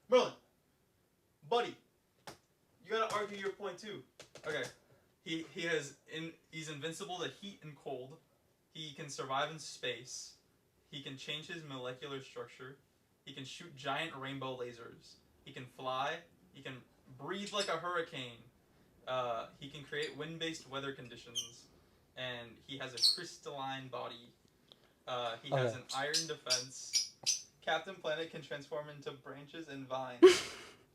Merlin, buddy, you gotta argue your point too. Okay, he's invincible to heat and cold. He can survive in space. He can change his molecular structure. He can shoot giant rainbow lasers. He can fly. He can breathe like a hurricane. He can create wind-based weather conditions. And he has a crystalline body. He has an iron defense. Captain Planet can transform into branches and vines.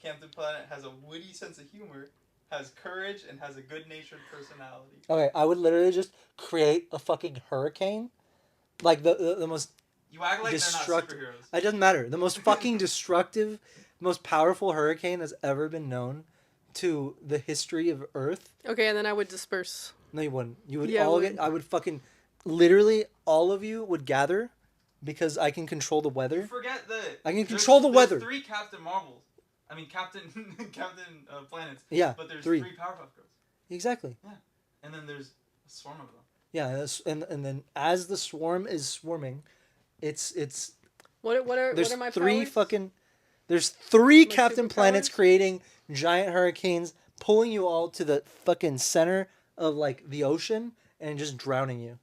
Captain Planet has a witty sense of humor, has courage, and has a good-natured personality. Okay, I would literally just create a fucking hurricane, like the most. You act like they're not superheroes. It doesn't matter. The most fucking destructive, most powerful hurricane that's ever been known to the history of Earth. Okay, and then I would disperse. No, you wouldn't. You would Yeah, I all would. get. I would fucking, literally, all of you would gather, because I can control the You weather. forget that I can control the weather. There's 3 Captain Marvels. I mean, Captain Planets. Yeah, But there's 3. 3 Powerpuff Girls. Exactly. And then there's a swarm of them. Yeah, and then as the swarm is swarming, it's What are there's my 3 powers? fucking. There's 3 My Captain Planets superpowers? creating giant hurricanes, pulling you all to the fucking center of like the ocean and just drowning you.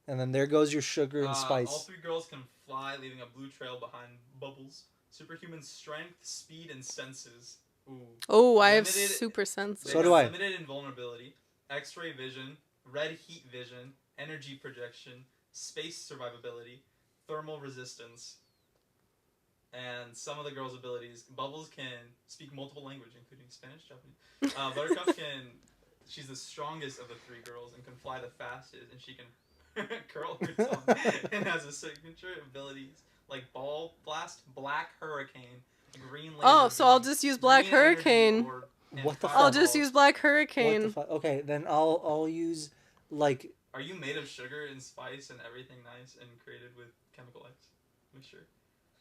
And then there goes your sugar and spice. All 3 girls can fly, leaving a blue trail behind bubbles. Superhuman strength, speed, and senses. Ooh. Oh, I have Limited- super sense. So do I. Limited invulnerability, X-ray vision, red heat vision, energy projection, space survivability, thermal resistance, and some of the girls' abilities. Bubbles can speak multiple languages, including Spanish, Japanese. Buttercup can she's the strongest of the 3 girls and can fly the fastest, and she can curl her tongue and has a signature abilities like ball blast, black hurricane, green laser. Oh, so I'll beam, just use black green energy hurricane. orb, What the fuck? I'll just fireballs. use black What hurricane. the fuck? Okay, then I'll use like. Are you made of sugar and spice and everything nice and created with chemical X mixture?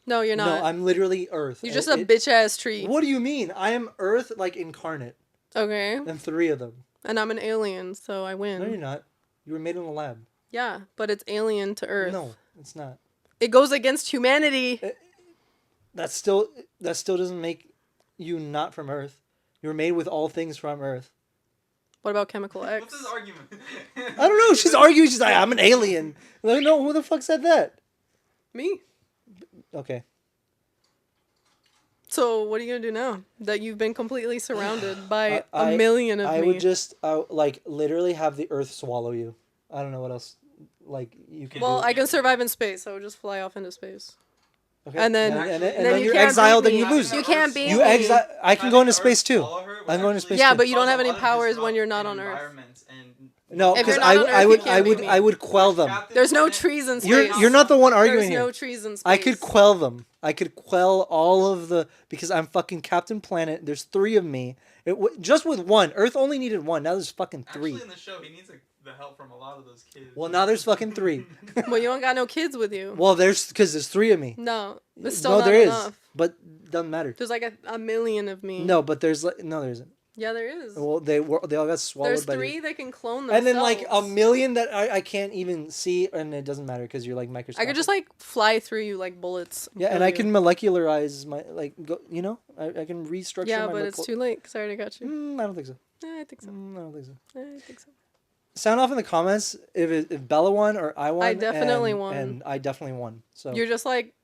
No, you're not. No, I'm literally Earth. You're just a bitch ass tree. What do you mean? I am Earth like incarnate. Okay. And 3 of them. And I'm an alien, so I win. No, you're not. You were made in a lab. Yeah, but it's alien to Earth. No, it's not. It goes against humanity. That still doesn't make you not from Earth. You were made with all things from Earth. What about chemical X? What's his argument? I don't know. She's arguing. She's like, I'm an alien. Like, no, who the fuck said that? Me. Okay. So what are you gonna do now that you've been completely surrounded by I- a million of I me? would just like literally have the Earth swallow you. I don't know what else. Like you can. Well, do. I can survive in space, so I would just fly off into space. Okay. and then- and then then you you're can't exiled beat and you me. lose. You can't beat You me. exile. I can go into space too. I'm going to space Yeah, too. but you don't have any powers when you're not on Earth. No, If because you're not on Earth, I you would can't beat me. I would quell them. There's no trees in space. You're not the one There's arguing no here. trees in space. I could quell them. I could quell all of the because I'm fucking Captain Planet. There's 3 of me. Just with 1. Earth only needed 1. Now there's fucking 3. Actually, in the show, he needs the help from a lot of those kids. Well, now there's fucking 3. Well, you don't got no kids with you. Well, there's 3 of me. No, it's still No, not there is, enough. but doesn't matter. There's like a million of me. No, but there's no, there isn't. Yeah, there is. Well, they all got swallowed There's by 3 that can clone themselves. and then like a million that I can't even see, and it doesn't matter because you're like microscopic. I could just like fly through you like bullets. yeah, and kill I you. can molecularize my I can restructure. Yeah, my but it's too late because I already got you. I don't think so. I think so. I don't think so. I think so. Sound off in the comments if Bella won or I won. I definitely won. and I definitely won. So You're just like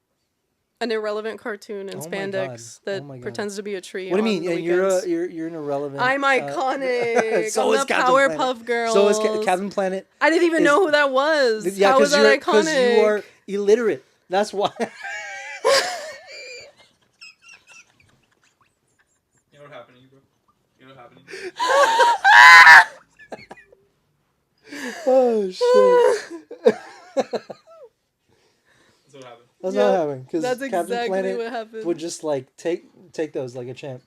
an irrelevant cartoon in Oh my spandex God. that Oh my God. pretends to be a tree. what do you on mean? the And you're weekends. you're an irrelevant. I'm iconic. so I'm is the Captain Powerpuff Planet. Girls. So is Captain Planet. I didn't even is- know who that was. Yeah, How was that because iconic? you are illiterate. That's why. You know what happened to you, bro? You know what happened to you? Oh shit. That's what happened. That's Yeah, not happening because That's Captain exactly Planet what happened. would just like take those like a champ.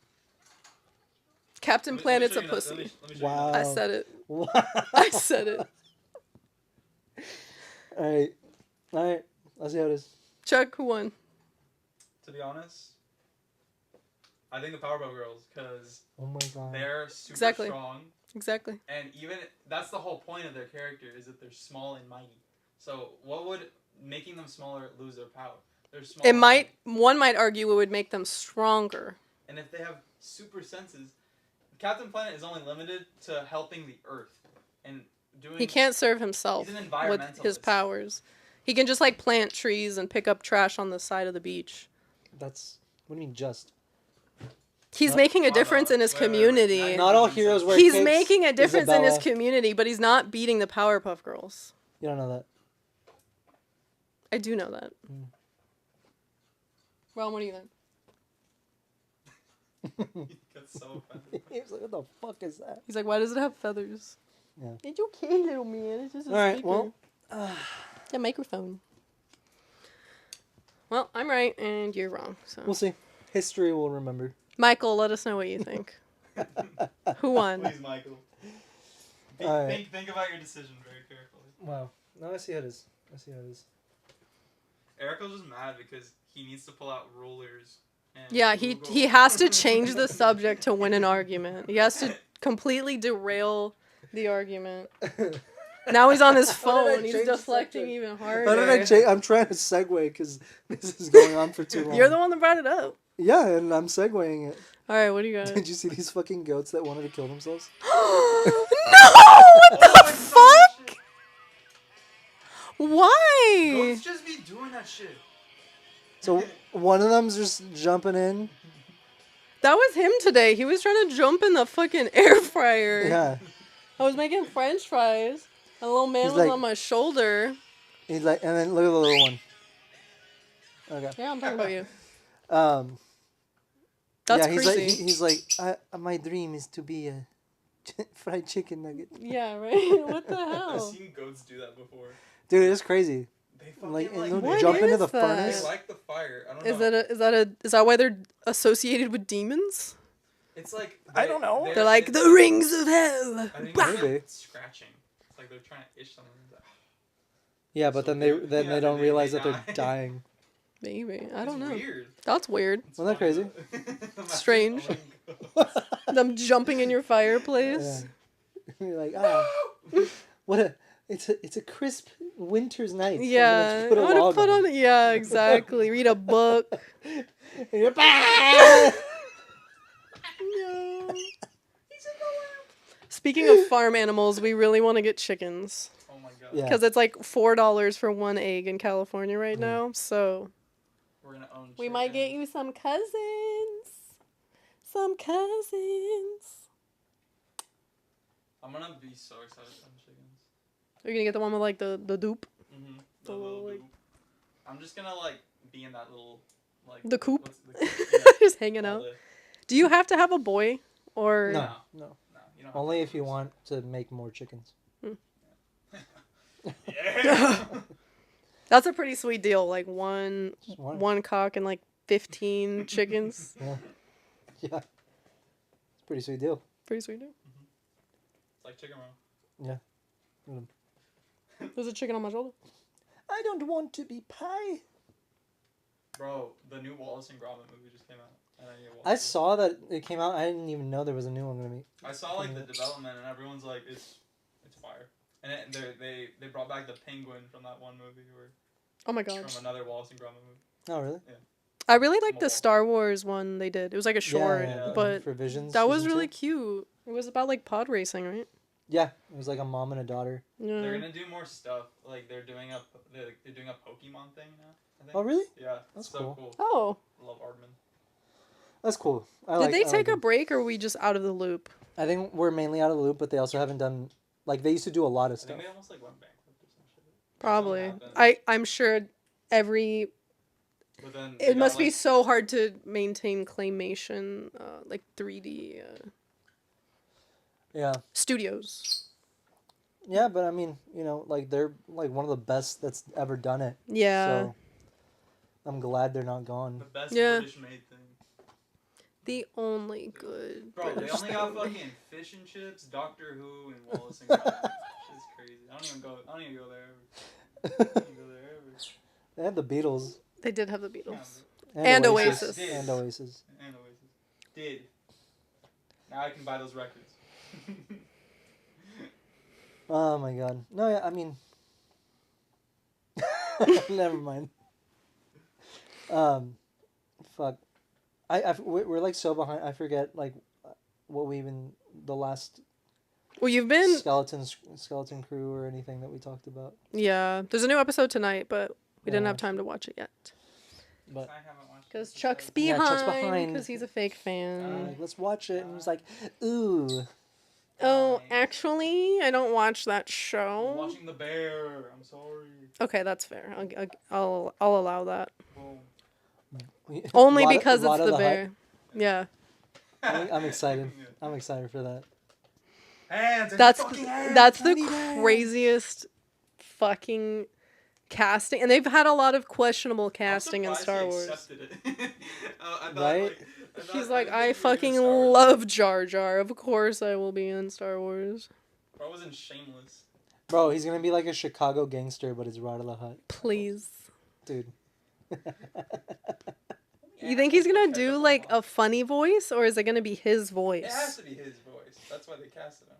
Captain Let me Planet's show a you another- pussy. let me show you Wow. I said it. Wow. I said it. All right. Let's see how it is. Chuck, who won? To be honest, I think the Powerpuff Girls, because Oh my god. they're super Exactly. strong, Exactly. and even that's the whole point of their character is that they're small and mighty. So what would making them smaller lose their power? They're small. It and might. mighty. One might argue it would make them stronger. And if they have super senses, Captain Planet is only limited to helping the Earth and doing. He can't serve himself He's an with his environmentalist. powers. He can just like plant trees and pick up trash on the side of the beach. That's what do you mean just? He's No. making a Oh, no. difference in his Wait, wait, wait. community. Not all heroes wear He's capes. making a difference in his Isabella. community, but he's not beating the Powerpuff Girls. You don't know that. I do know that. Mm. Ron, what do you think? He got so offended. He was like, "What the fuck is that?" He's like, why does it have feathers? Yeah. It's okay, little man. It's just a All right. speaker. Well. It's a microphone. Well, I'm right and you're wrong. So, We'll see. History will remember. Michael, let us know what you think. Who won? Please, Michael. All right. Think about your decision very carefully. Wow. No, I see how it is. Arakel's just mad because he needs to pull out rulers. And Yeah, Google. he has to change the subject to win an argument. He has to completely derail the argument. Now he's on his How did I phone. He's change the deflecting subject? even harder. How did I change? I'm trying to segue because this is going on for too long. You're the one that brought it up. Yeah, and I'm segueing it. All right, what do you got? Did you see these fucking goats that wanted to kill themselves? No! What the Oh, it's so much fuck? shit. Why? Goats just be doing that shit. So one of them's just jumping in. That was him today. He was trying to jump in the fucking air fryer. Yeah. I was making French fries. A little man He's was like- on my shoulder. He's like, and then look at the little one. Okay. Yeah, I'm talking about you. Um. That's yeah, he's crazy. like, he's like, my dream is to be a fried chicken nugget. Yeah, right? What the I've hell? seen goats do that before. Dude, it's crazy. They fucking Like, and they'll What jump into the is that? They furnace. like the fire. I don't Is know. is that why they're associated with demons? It's like I don't know. They're like the rings of hell. I think Bah! it's Maybe. like scratching. It's like they're trying to itch something. Yeah, but So then good. they Yeah, don't they realize die. that they're dying. Maybe. I don't It's know. Weird. That's weird. It's Wasn't that crazy? Imagine Strange. owning goats. Them jumping in your fireplace. You're like, what a it's a crisp winter's night. Yeah. I'm gonna put a log on. Yeah, exactly. Read a book. And you're, "Ah!" No. Speaking of farm animals, we really want to get chickens. Oh my god. Yeah. Because it's like $4 for one egg in California right Yeah. now. So We're gonna own. we might get chickens. you some cousins. Some cousins. I'm gonna be so excited for the chickens. Are you going to get the one with like the dupe? Mm-hmm. The little, like- I'm just gonna like be in that little like. The coop? what's the coop? Just hanging all out. day. Do you have to have a boy? Or No, No. no. No, you don't have Only to if you choose. want to make more chickens. Yeah. that's a pretty sweet deal. Like one Just one. one cock and like 15 chickens. Yeah. Yeah. It's a pretty sweet deal. Pretty sweet deal. It's like chicken roll. There's a chicken on my shoulder. I don't want to be pie. Bro, the new Wallace and Gromit movie just came out. And I need to watch I it. saw that it came out. I didn't even know there was a new one gonna be. I saw like the development, and everyone's like, "It's fire." And they brought back the penguin from that one movie, or Oh my gosh. from another Wallace and Gromit movie. Oh really? I really like the Star Wars one they did. It was like a short, yeah, but for Visions. that was season really 2? cute. It was about like pod racing, right? Yeah, it was like a mom and a daughter. They're Yeah. gonna do more stuff. Like they're doing a Pokemon thing now. I think. Oh really? Yeah, That's so cool. Oh, Love Aardman. That's cool. did they I take a them. break or were we just out of the loop? I think we're mainly out of the loop, but they also haven't done like they used to do a lot of I stuff. think they almost like went bankrupt or some shit. Probably. Something happened. I'm sure every. But then they It got, must be like- so hard to maintain claymation, like 3D Yeah. studios. Yeah, but I mean, like they're like one of the best that's ever done it. Yeah. So I'm glad they're not the gone. best Yeah. British made thing. The only good. Bro, they British only got thing. fucking Fish and Chips, Doctor Who, and Wallace and Gromit. It's crazy. I don't even go there ever. I don't even go there ever. They had the Beatles They did have the Beatles. Yeah, And Oasis. Oasis. And Oasis. and Oasis. Did. Now I can buy those records. Oh my god. No, yeah, I mean. Never mind. Fuck. We're like so behind. I forget like what we even the last Well, you've been. skeleton crew or anything that we talked about. Yeah. There's a new episode tonight, but we didn't Yeah. have time to watch it yet. But I haven't watched Because this Chuck's episode. Yeah, Chuck's behind. behind. Because he's a fake fan. like, let's watch it, and he's like, ooh. Oh, Fine. actually, I don't watch that I'm show. watching The Bear. I'm sorry. Okay, that's fair. I'll allow that. Boom. Only Rada- because it's Rada the Hut. bear. Yeah. I'm excited. Yeah. I'm excited for that. Hands and That's fucking hands. that's the Tiny hands. craziest fucking casting, and they've had a lot of questionable I'm casting in surprised Star he Wars. accepted it. I thought, Right? like, I thought- He's like, didn't I think you were fucking gonna Star Wars. love Jar Jar. Of course, I will be in Star Wars. Bro, I wasn't shameless. Bro, he's gonna be like a Chicago gangster, but it's Rada the Hut. Please. Dude. You think he's gonna do like a funny voice, or is it gonna be his It has voice? to be his voice. That's why they casted him,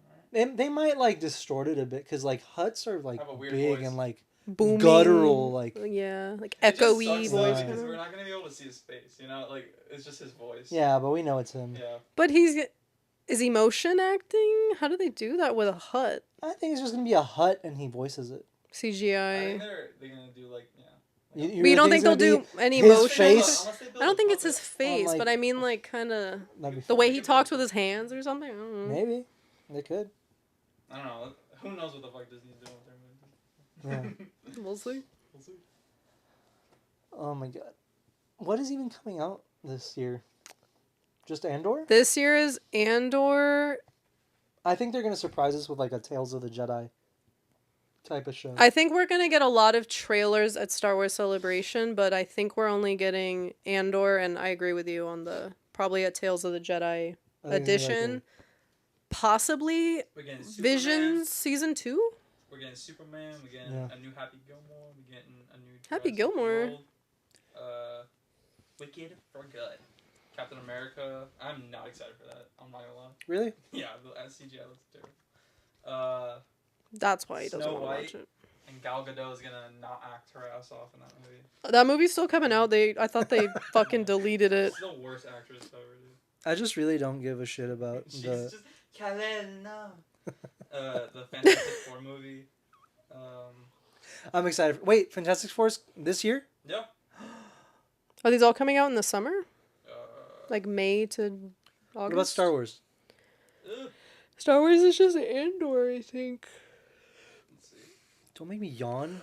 right? They might like distort it a bit because like Huts are like Have a weird big voice. and like Booming. guttural, like Yeah, like It just echoey sucks, though, voice. because kinda. we're not gonna be able to see his face. You know, like it's just his voice. yeah, but we know it's him. Yeah. But is he motion acting? How do they do that with a hut? I think it's just gonna be a hut and he voices it. I think CGI. they're gonna do like You But you really don't think it's they'll gonna do any his motion? face? Unless they build I don't a think it's puppet. his face, like- but I mean like kind of That'd be the fun. way he talks with his hands or something. I don't know. Maybe they could. I don't know. Who knows what the fuck Disney's doing with their movies? Yeah. We'll see. We'll see. Oh my god, what is even coming out this year? Just Andor? This year is Andor. I think they're gonna surprise us with like a Tales of the Jedi type of show. I think we're gonna get a lot of trailers at Star Wars Celebration, but I think we're only getting Andor, and I agree with you on probably a Tales of the Jedi edition. Possibly Visions season 2. We're getting Superman. We're getting a new Happy Gilmore. We're getting a new Happy Gilmore. World. Wicked for Good. Captain America. I'm not excited for that. I'm not gonna lie. Really? Yeah, the CGI looks terrible. That's why he doesn't Snow want to White watch it. And Gal Gadot is gonna not act her ass off in that movie. That movie's still coming out. I thought they fucking deleted it. She's the worst actress ever, dude. I just really don't give a shit about She's just Kal-El, no. The Fantastic Four movie. I'm excited. Wait, Fantastic Four's this year? Yeah. Are these all coming out in the summer? Like May to August? What about Star Wars? Star Wars is just Andor, I think. Let's see. Don't make me yawn.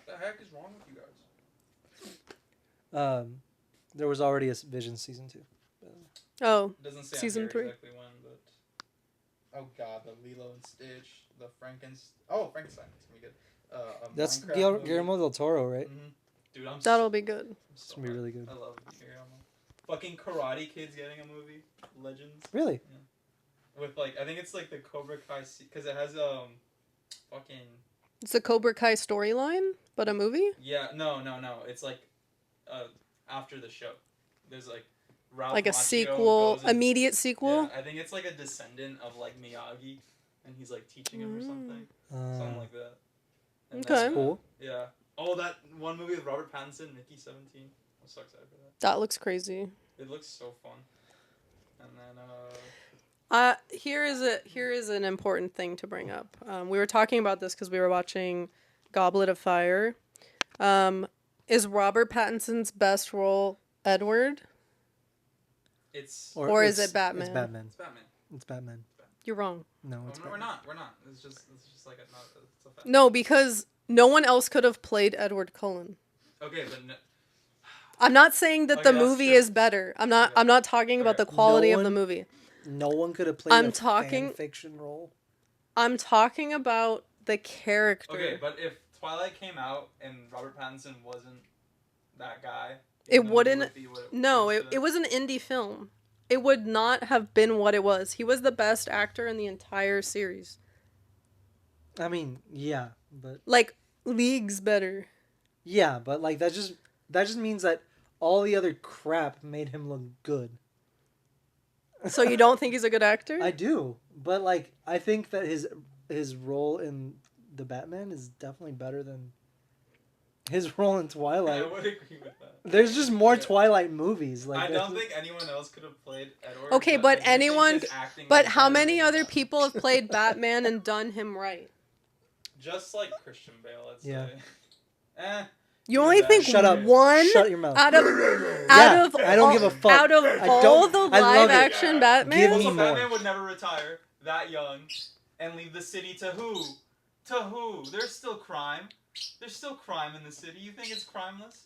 What the heck is wrong with you guys? There was already a Vision season 2. Oh, It doesn't say season 3. exactly when, but oh god, the Lilo and Stitch, the Frankenstein. Oh, Frankenstein. It's gonna be good. That's Minecraft Guillermo del Toro, right? Mm-hmm. Dude, that'll be good. It's gonna be really good. I love Guillermo. Fucking Karate Kid's getting a movie. Legends. Really? Yeah. With like, I think it's like the Cobra Kai, because it has fucking. It's a Cobra Kai storyline, but a movie? Yeah, no. It's like, after the show, there's like. Ralph like a Macchio sequel, immediate sequel? Yeah, I think it's like a descendant of like Miyagi, and he's like teaching him or something. Something like that. And Okay. That's cool. Yeah. Oh, that one movie with Robert Pattinson, Mickey 17. I'm so excited for that. That looks crazy. It looks so fun. And then here is an important thing to bring up. We were talking about this because we were watching Goblet of Fire. Is Robert Pattinson's best role Edward? Or is it Batman? It's Batman. It's Batman. It's Batman. You're wrong. No, it's Batman. We're not. It's just like it's a fact. No, because no one else could have played Edward Cullen. Okay, but no. I'm not saying that the movie is better. I'm not talking about the quality of the movie. No one could have played fan fiction role. I'm talking about the character. Okay, but if Twilight came out and Robert Pattinson wasn't that guy, it wouldn't. It was an indie film. It would not have been what it was. He was the best actor in the entire series. I mean, yeah, but like leagues better. Yeah, but like that just means that all the other crap made him look good. So you don't think he's a good actor? I do, but like I think that his role in the Batman is definitely better than his role in Twilight. I would agree with that. There's just more Twilight movies. Like I don't think anyone else could have played Edward. Okay, but anyone. But how many other people have played Batman and done him right? Just like Christian Bale, let's say. You only think Shut up. one Shut your mouth. out of I don't give a fuck. Out of all the live action Batman, Give me more. Batman would never retire that young and leave the city to who? To who? There's still crime. There's still crime in the city. You think it's crimeless?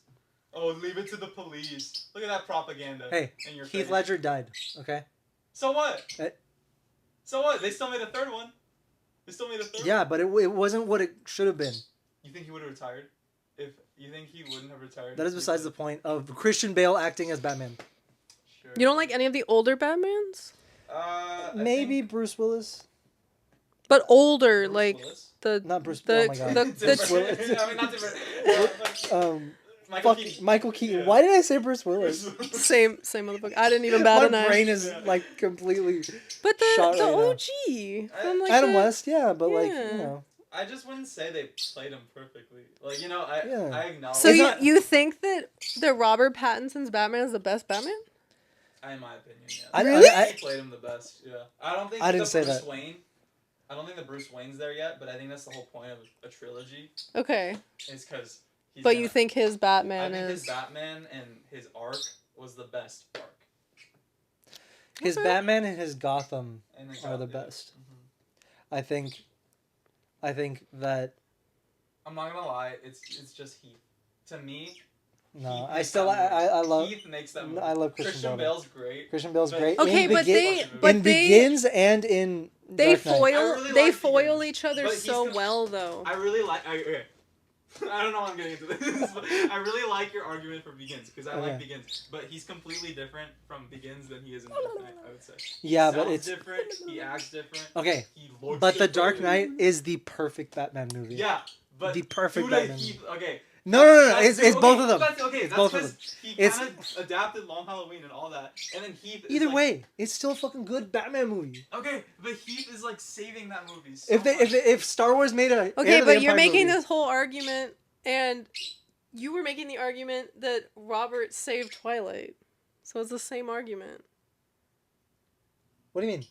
Oh, leave it to the police. Look at that propaganda. Hey, in your Heath face. Ledger died. Okay. So what? So what? They still made a third one. Yeah, but it wasn't what it should have been. You think he would have retired? If you think he wouldn't have retired? That is besides the point of Christian Bale acting as Batman. Sure. You don't like any of the older Batmans? Maybe Bruce Willis. But older, Bruce like Willis? Not Bruce. Oh my god. Bruce Willis. I mean, not different. Michael Keaton. Why did I say Bruce Willis? Same motherfucker. I didn't even bat an eye. My brain is like completely. But the right OG from like Adam West, yeah, but like you know. I just wouldn't say they played him perfectly. Like I acknowledge. So you think that the Robert Pattinson's Batman is the best Batman? In my opinion, yeah. I he played him the best. Yeah, I don't think. I didn't say Bruce that. Wayne. I don't think the Bruce Wayne's there yet, but I think that's the whole point of a trilogy. Okay. Is because. But you think his Batman I think his Batman and his arc was the best arc. His Batman and his Gotham are the best. Mm-hmm. I think that. I'm not gonna lie, it's just Heath. To me. No, I love. Heath makes that movie. I love Christian Bale. Bale's great. Christian Bale's great. Okay, in Begins and in They Dark Knight. foil Begins, each other but he's so well though. I really like. Okay. I don't know how I'm getting into this, but I really like your argument for Begins because I like Begins, but he's completely different from Begins than he is in Dark Knight. I would say. Yeah, He but sounds it's different. He acts different. okay. He looks But The different. Dark Knight is the perfect Batman movie. Yeah, but the perfect due Batman. Okay. No. It's both of them. Okay, It's both of them. He kind of adapted Long Halloween and all that, and then Heath. Either way, it's still a fucking good Batman movie. Okay, but Heath is like saving that movie. So if Star Wars made a okay, but you're making this whole argument, and you were making the argument that Robert saved Twilight, so it's the same argument. What do you mean?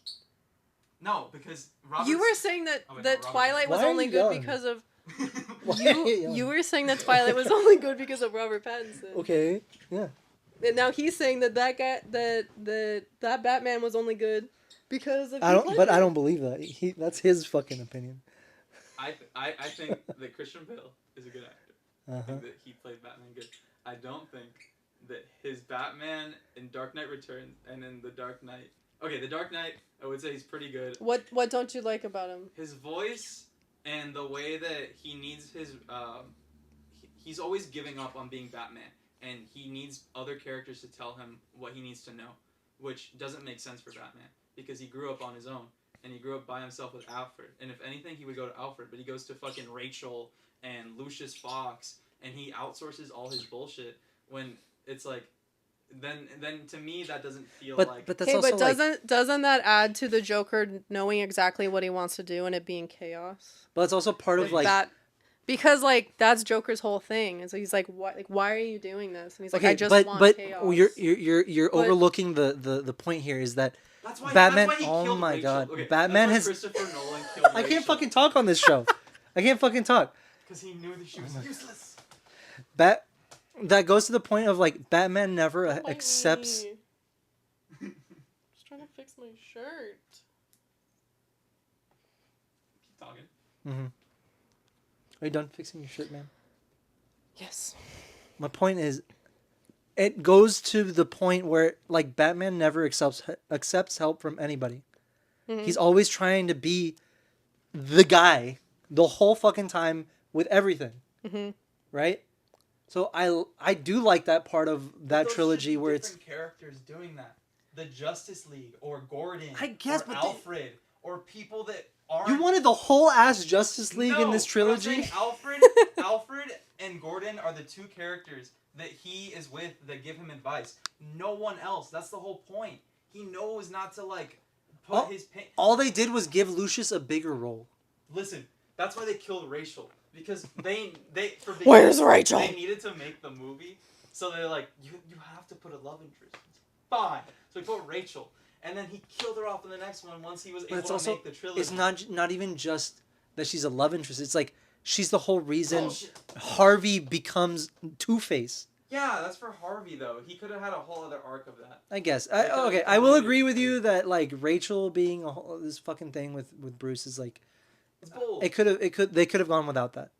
No, because Robert. You were saying that Twilight was only good because of. You were saying that Twilight was only good because of Robert Pattinson. Okay. Yeah. And now he's saying that guy that Batman was only good because of. I don't believe that. That's his fucking opinion. I think that Christian Bale is a good actor. I think that he played Batman good. I don't think that his Batman in Dark Knight Returns and in The Dark Knight. Okay, The Dark Knight, I would say he's pretty good. What don't you like about him? His voice and the way that he needs his he's always giving up on being Batman, and he needs other characters to tell him what he needs to know, which doesn't make sense for Batman because he grew up on his own and he grew up by himself with Alfred. And if anything, he would go to Alfred, but he goes to fucking Rachel and Lucius Fox, and he outsources all his bullshit when it's like. Then to me that doesn't feel like. But that's also doesn't that add to the Joker knowing exactly what he wants to do and it being chaos? But it's also part of like that, because like that's Joker's whole thing, and so he's like, why are you doing this? And he's like, I just want chaos. But you're overlooking the point here is that that's why, Batman. That's why he oh my Rachel. god, Okay, Batman has. Christopher Nolan killed I can't fucking talk on this show. I can't fucking talk. Because he knew that she was useless. That goes to the point of like Batman never accepts. Just trying to fix my shirt. Keep talking. Mm-hmm. Are you done fixing your shirt, man? Yes. My point is, it goes to the point where like Batman never accepts help from anybody. Mm-hmm. He's always trying to be the guy the whole fucking time with everything. Mm-hmm. Right? So I do like that part of that trilogy where it's characters doing that. The Justice League or Gordon, I guess, or but Alfred or people that aren't. You wanted the whole ass Justice League in this trilogy? Alfred and Gordon are the two characters that he is with that give him advice. No one else. That's the whole point. He knows not to like put his pain. All they did was give Lucius a bigger role. Listen, that's why they killed Rachel. Because Where's Rachel? They needed to make the movie, so they're like, you have to put a love interest. Fine. So he put Rachel, and then he killed her off in the next one once he was able to make the trilogy. It's not even just that she's a love interest. It's like she's the whole reason Harvey becomes Two-Face. Yeah, that's for Harvey though. He could have had a whole other arc of that. I guess. I will agree with you that like Rachel being this fucking thing with Bruce is like. It's bold. They could have gone without that.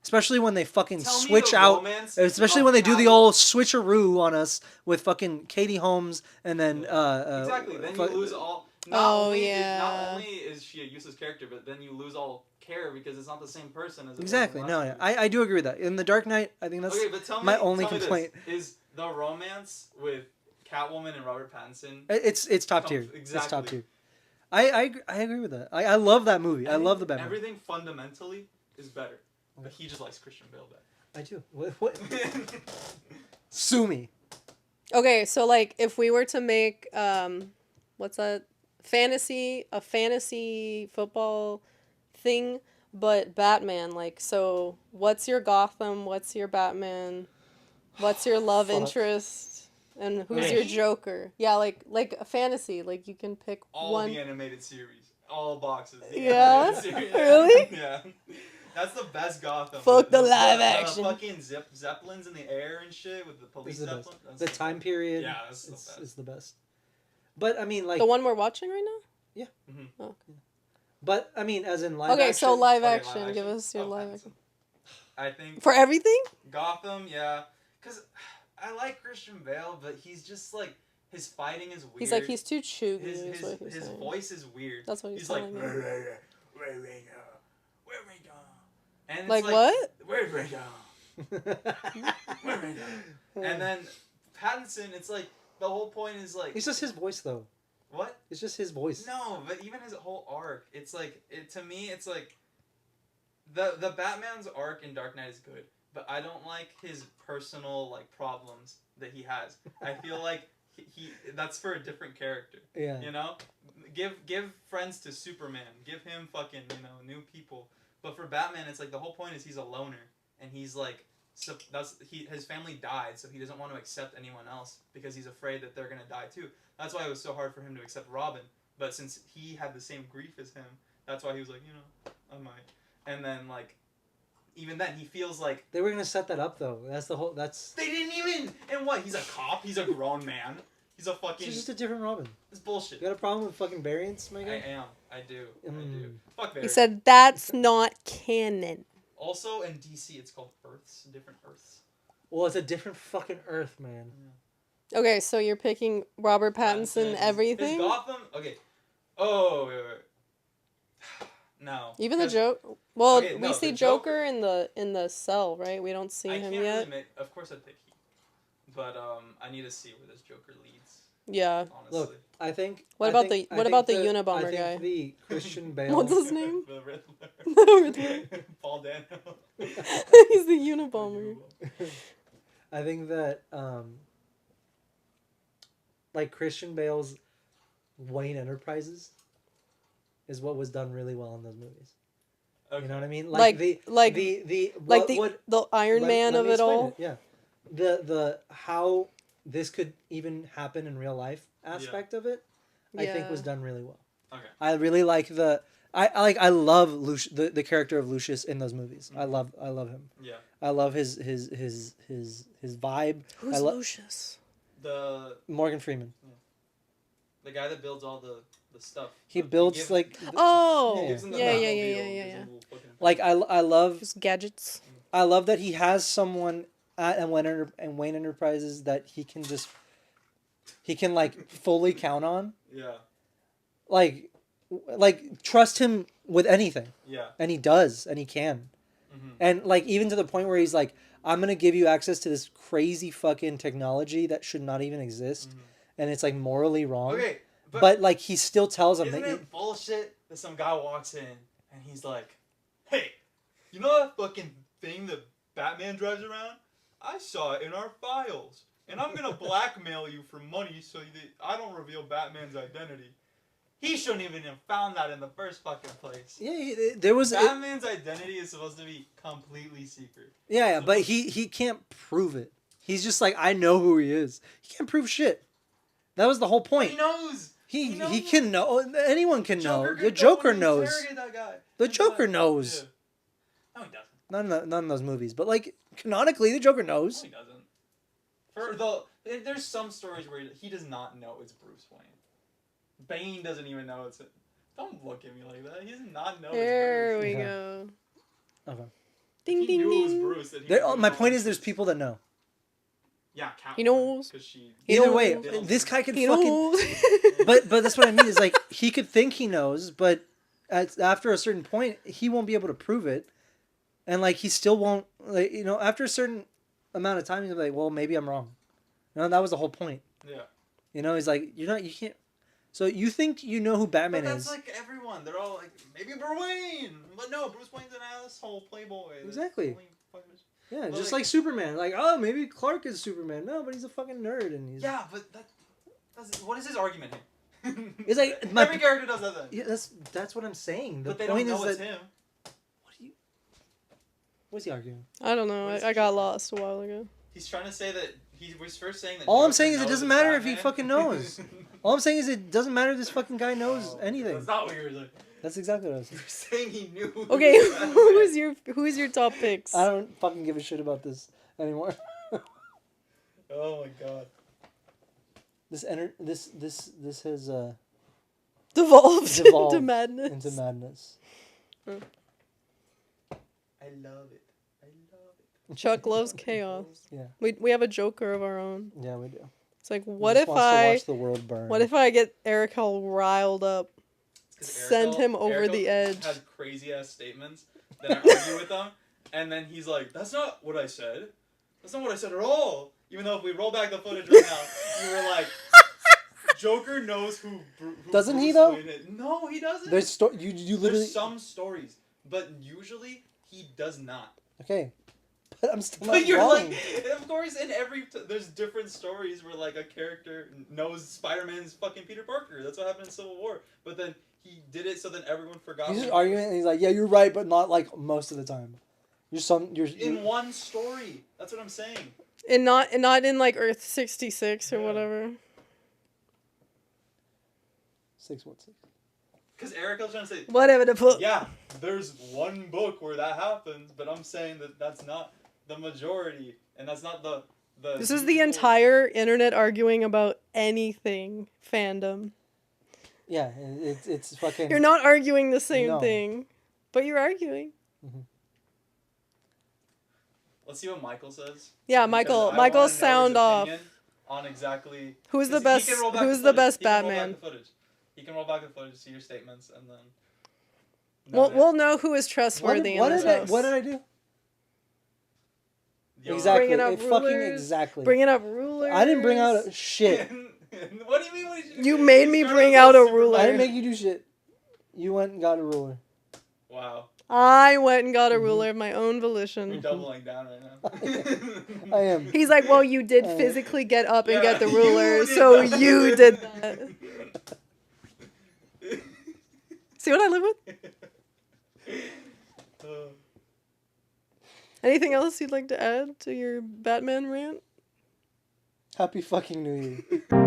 Especially when they fucking switch out. Especially when they do the old switcheroo on us with fucking Katie Holmes and then. Exactly. Then you lose all. Not only is she a useless character, but then you lose all care because it's not the same person as. Exactly. No, yeah. I do agree with that. In The Dark Knight, I think that's my only complaint. Is the romance with Catwoman and Robert Pattinson? It's top tier. Exactly. It's top tier. I agree with that. I love that movie. I love the Batman. Everything fundamentally is better. But he just likes Christian Bale better. I do. What? Sue me. Okay, so like if we were to make what's that? A fantasy football thing, but Batman, like, so what's your Gotham? What's your Batman? What's your love interest? And who's your Joker? Yeah, like a fantasy. Like you can pick all one. The animated series, all boxes. Yeah, really? Yeah, that's the best Gotham. Fuck the live action. Fucking zeppelins in the air and shit with the police zeppelin. The time period. Yeah, it's the best. But I mean, like the one we're watching right now. Yeah. Mm-hmm. Oh, okay. But I mean, as in live action. Okay, so live action. Give us your live action. I think for everything. Gotham, yeah, because I like Christian Bale, but he's just like His fighting is weird. He's like, he's too chewy. His voice is weird. That's what he's like, telling me. and like it's what? And then Pattinson, it's like the whole point is like it's just his voice though. What? It's just his voice. No, but even his whole arc, it's like to me, it's like the Batman's arc in Dark Knight is good, but I don't like his personal like problems that he has. I feel like he that's for a different character. Yeah. You know, give friends to Superman. Give him fucking new people. But for Batman, it's like the whole point is he's a loner, and he's like his family died, so he doesn't want to accept anyone else because he's afraid that they're gonna die too. That's why it was so hard for him to accept Robin. But since he had the same grief as him, that's why he was like, I might. And then like, even then, he feels like they were gonna set that up though. They didn't even. And what? He's a cop. He's a grown man. He's a fucking. It's just a different Robin. It's bullshit. You got a problem with fucking variants, my guy? I do. Fuck variants. He said that's not canon. Also, in DC, it's called Earths. Different Earths. Well, it's a different fucking Earth, man. Yeah. Okay, so you're picking Robert Pattinson everything? Is Gotham... Okay. Oh, wait. No. Even the Joker? Well, we see Joker in the cell, right? We don't see him yet. Really of course I'd pick Heath. But I need to see where this Joker leads. Yeah. Honestly. Look, I think... What about the Unabomber guy? I think the Christian Bale... What's his name? The Riddler. Paul Dano. He's the Unabomber. I think that, like, Christian Bale's Wayne Enterprises is what was done really well in those movies. Okay. You know what I mean? The Iron Man of it all. Yeah. The how this could even happen in real life aspect of it, I think was done really well. Okay. I really like I love the character of Lucius in those movies. Mm-hmm. I love him. Yeah. I love his vibe. Who's Lucius? Morgan Freeman. Yeah. The guy that builds all the stuff. He builds yeah. Like I love his gadgets. I love that he has someone at Wayne Enterprises that he can like fully count on. Yeah. Like trust him with anything. Yeah. And he does, and he can. Mm-hmm. And like even to the point where he's like, I'm gonna give you access to this crazy fucking technology that should not even exist, and it's like morally wrong. Okay. But like he still tells him isn't that it bullshit that some guy walks in and he's like, "Hey, you know that fucking thing that Batman drives around? I saw it in our files, and I'm gonna blackmail you for money so that I don't reveal Batman's identity." He shouldn't even have found that in the first fucking place. Yeah, there was Batman's identity is supposed to be completely secret. Yeah, but he can't prove it. He's just like, I know who he is. He can't prove shit. That was the whole point. He knows. He can know. Anyone can know. The Joker knows. The Joker knows. Yeah. No, he doesn't. None of those movies, but like canonically, the Joker knows. No, he doesn't. There's some stories where he does not know it's Bruce Wayne. Bane doesn't even know it's. Don't look at me like that. He does not know. There it's Bruce. We go. Okay. Ding he ding knew ding. It was Bruce. My point is, there's people that know. Yeah, he knows. Either way, this guy could fucking. but that's what I mean is like he could think he knows, but after a certain point, he won't be able to prove it, and like he still won't. Like after a certain amount of time, he's like, well, maybe I'm wrong. That was the whole point. Yeah. He's like, you can't. So you think you know who Batman is? But that's like everyone. They're all like, maybe Bruce Wayne, but no, Bruce Wayne's an asshole playboy. Exactly. Yeah, just like Superman. Like, oh, maybe Clark is Superman. No, but he's a fucking nerd, and he's. Yeah, but that's what is his argument here? It's like every character does that. Then. Yeah, that's what I'm saying. But they don't know it's him. What's he arguing? I don't know. I got lost a while ago. He's trying to say that he was first saying that. All I'm saying is it doesn't matter if he fucking knows. All I'm saying is it doesn't matter if this fucking guy knows anything. That's not what you're saying. That's exactly what I was saying. You're saying he knew. Okay, who is your top picks? I don't fucking give a shit about this anymore. Oh my god. This has devolved into madness. Into madness. I love it. Chuck loves chaos. Yeah. We have a Joker of our own. Yeah, we do. It's like, He what just if wants to I watch the world burn. what if I get Arakel riled up, send him over the edge? Has crazy ass statements. Then I argue with him, and then he's like, "That's not what I said. That's not what I said at all." Even though if we roll back the footage right now, you were like, "Joker knows who doesn't Bruce he though? Wayne is." No, he doesn't. There's you literally. There's some stories, but usually he does not. Okay, but I'm still not But you're wrong. like, of course, in there's different stories where like a character knows Spider-Man's fucking Peter Parker. That's what happened in Civil War. But then he did it so then everyone forgot. He's just arguing, and he's like, "Yeah, you're right, but not like most of the time. You're in one story. That's what I'm saying. And not in like Earth 66 or whatever. 616. Because Arakel's trying to say, Whatever the fuck. yeah, there's one book where that happens, but I'm saying that that's not the majority, and that's not the. This is the entire internet arguing about anything fandom. Yeah, it's fucking. You're not arguing the same No. thing, but you're arguing. Mm-hmm. Let's see what Michael says. Yeah, Because I Michael, wanna know his sound off. opinion on exactly Who's the 'cause best? he can roll back Who's the the footage. best He can roll Batman? back the footage. He can roll back the footage, see your statements, and then. We'll know who is trustworthy in this house. What did I do? Yo, Exactly. Bringing up It fucking rulers, exactly. Bringing up rulers. I didn't bring out shit. What do you mean? What did You made me bring out a ruler. I didn't make you do shit. You went and got a ruler. Wow. I went and got a ruler of my own volition. You're doubling down right now. I am. He's like, well, you did physically get up and get the you ruler, did so that. you did that. See what I live with? Anything else you'd like to add to your Batman rant? Happy fucking New Year.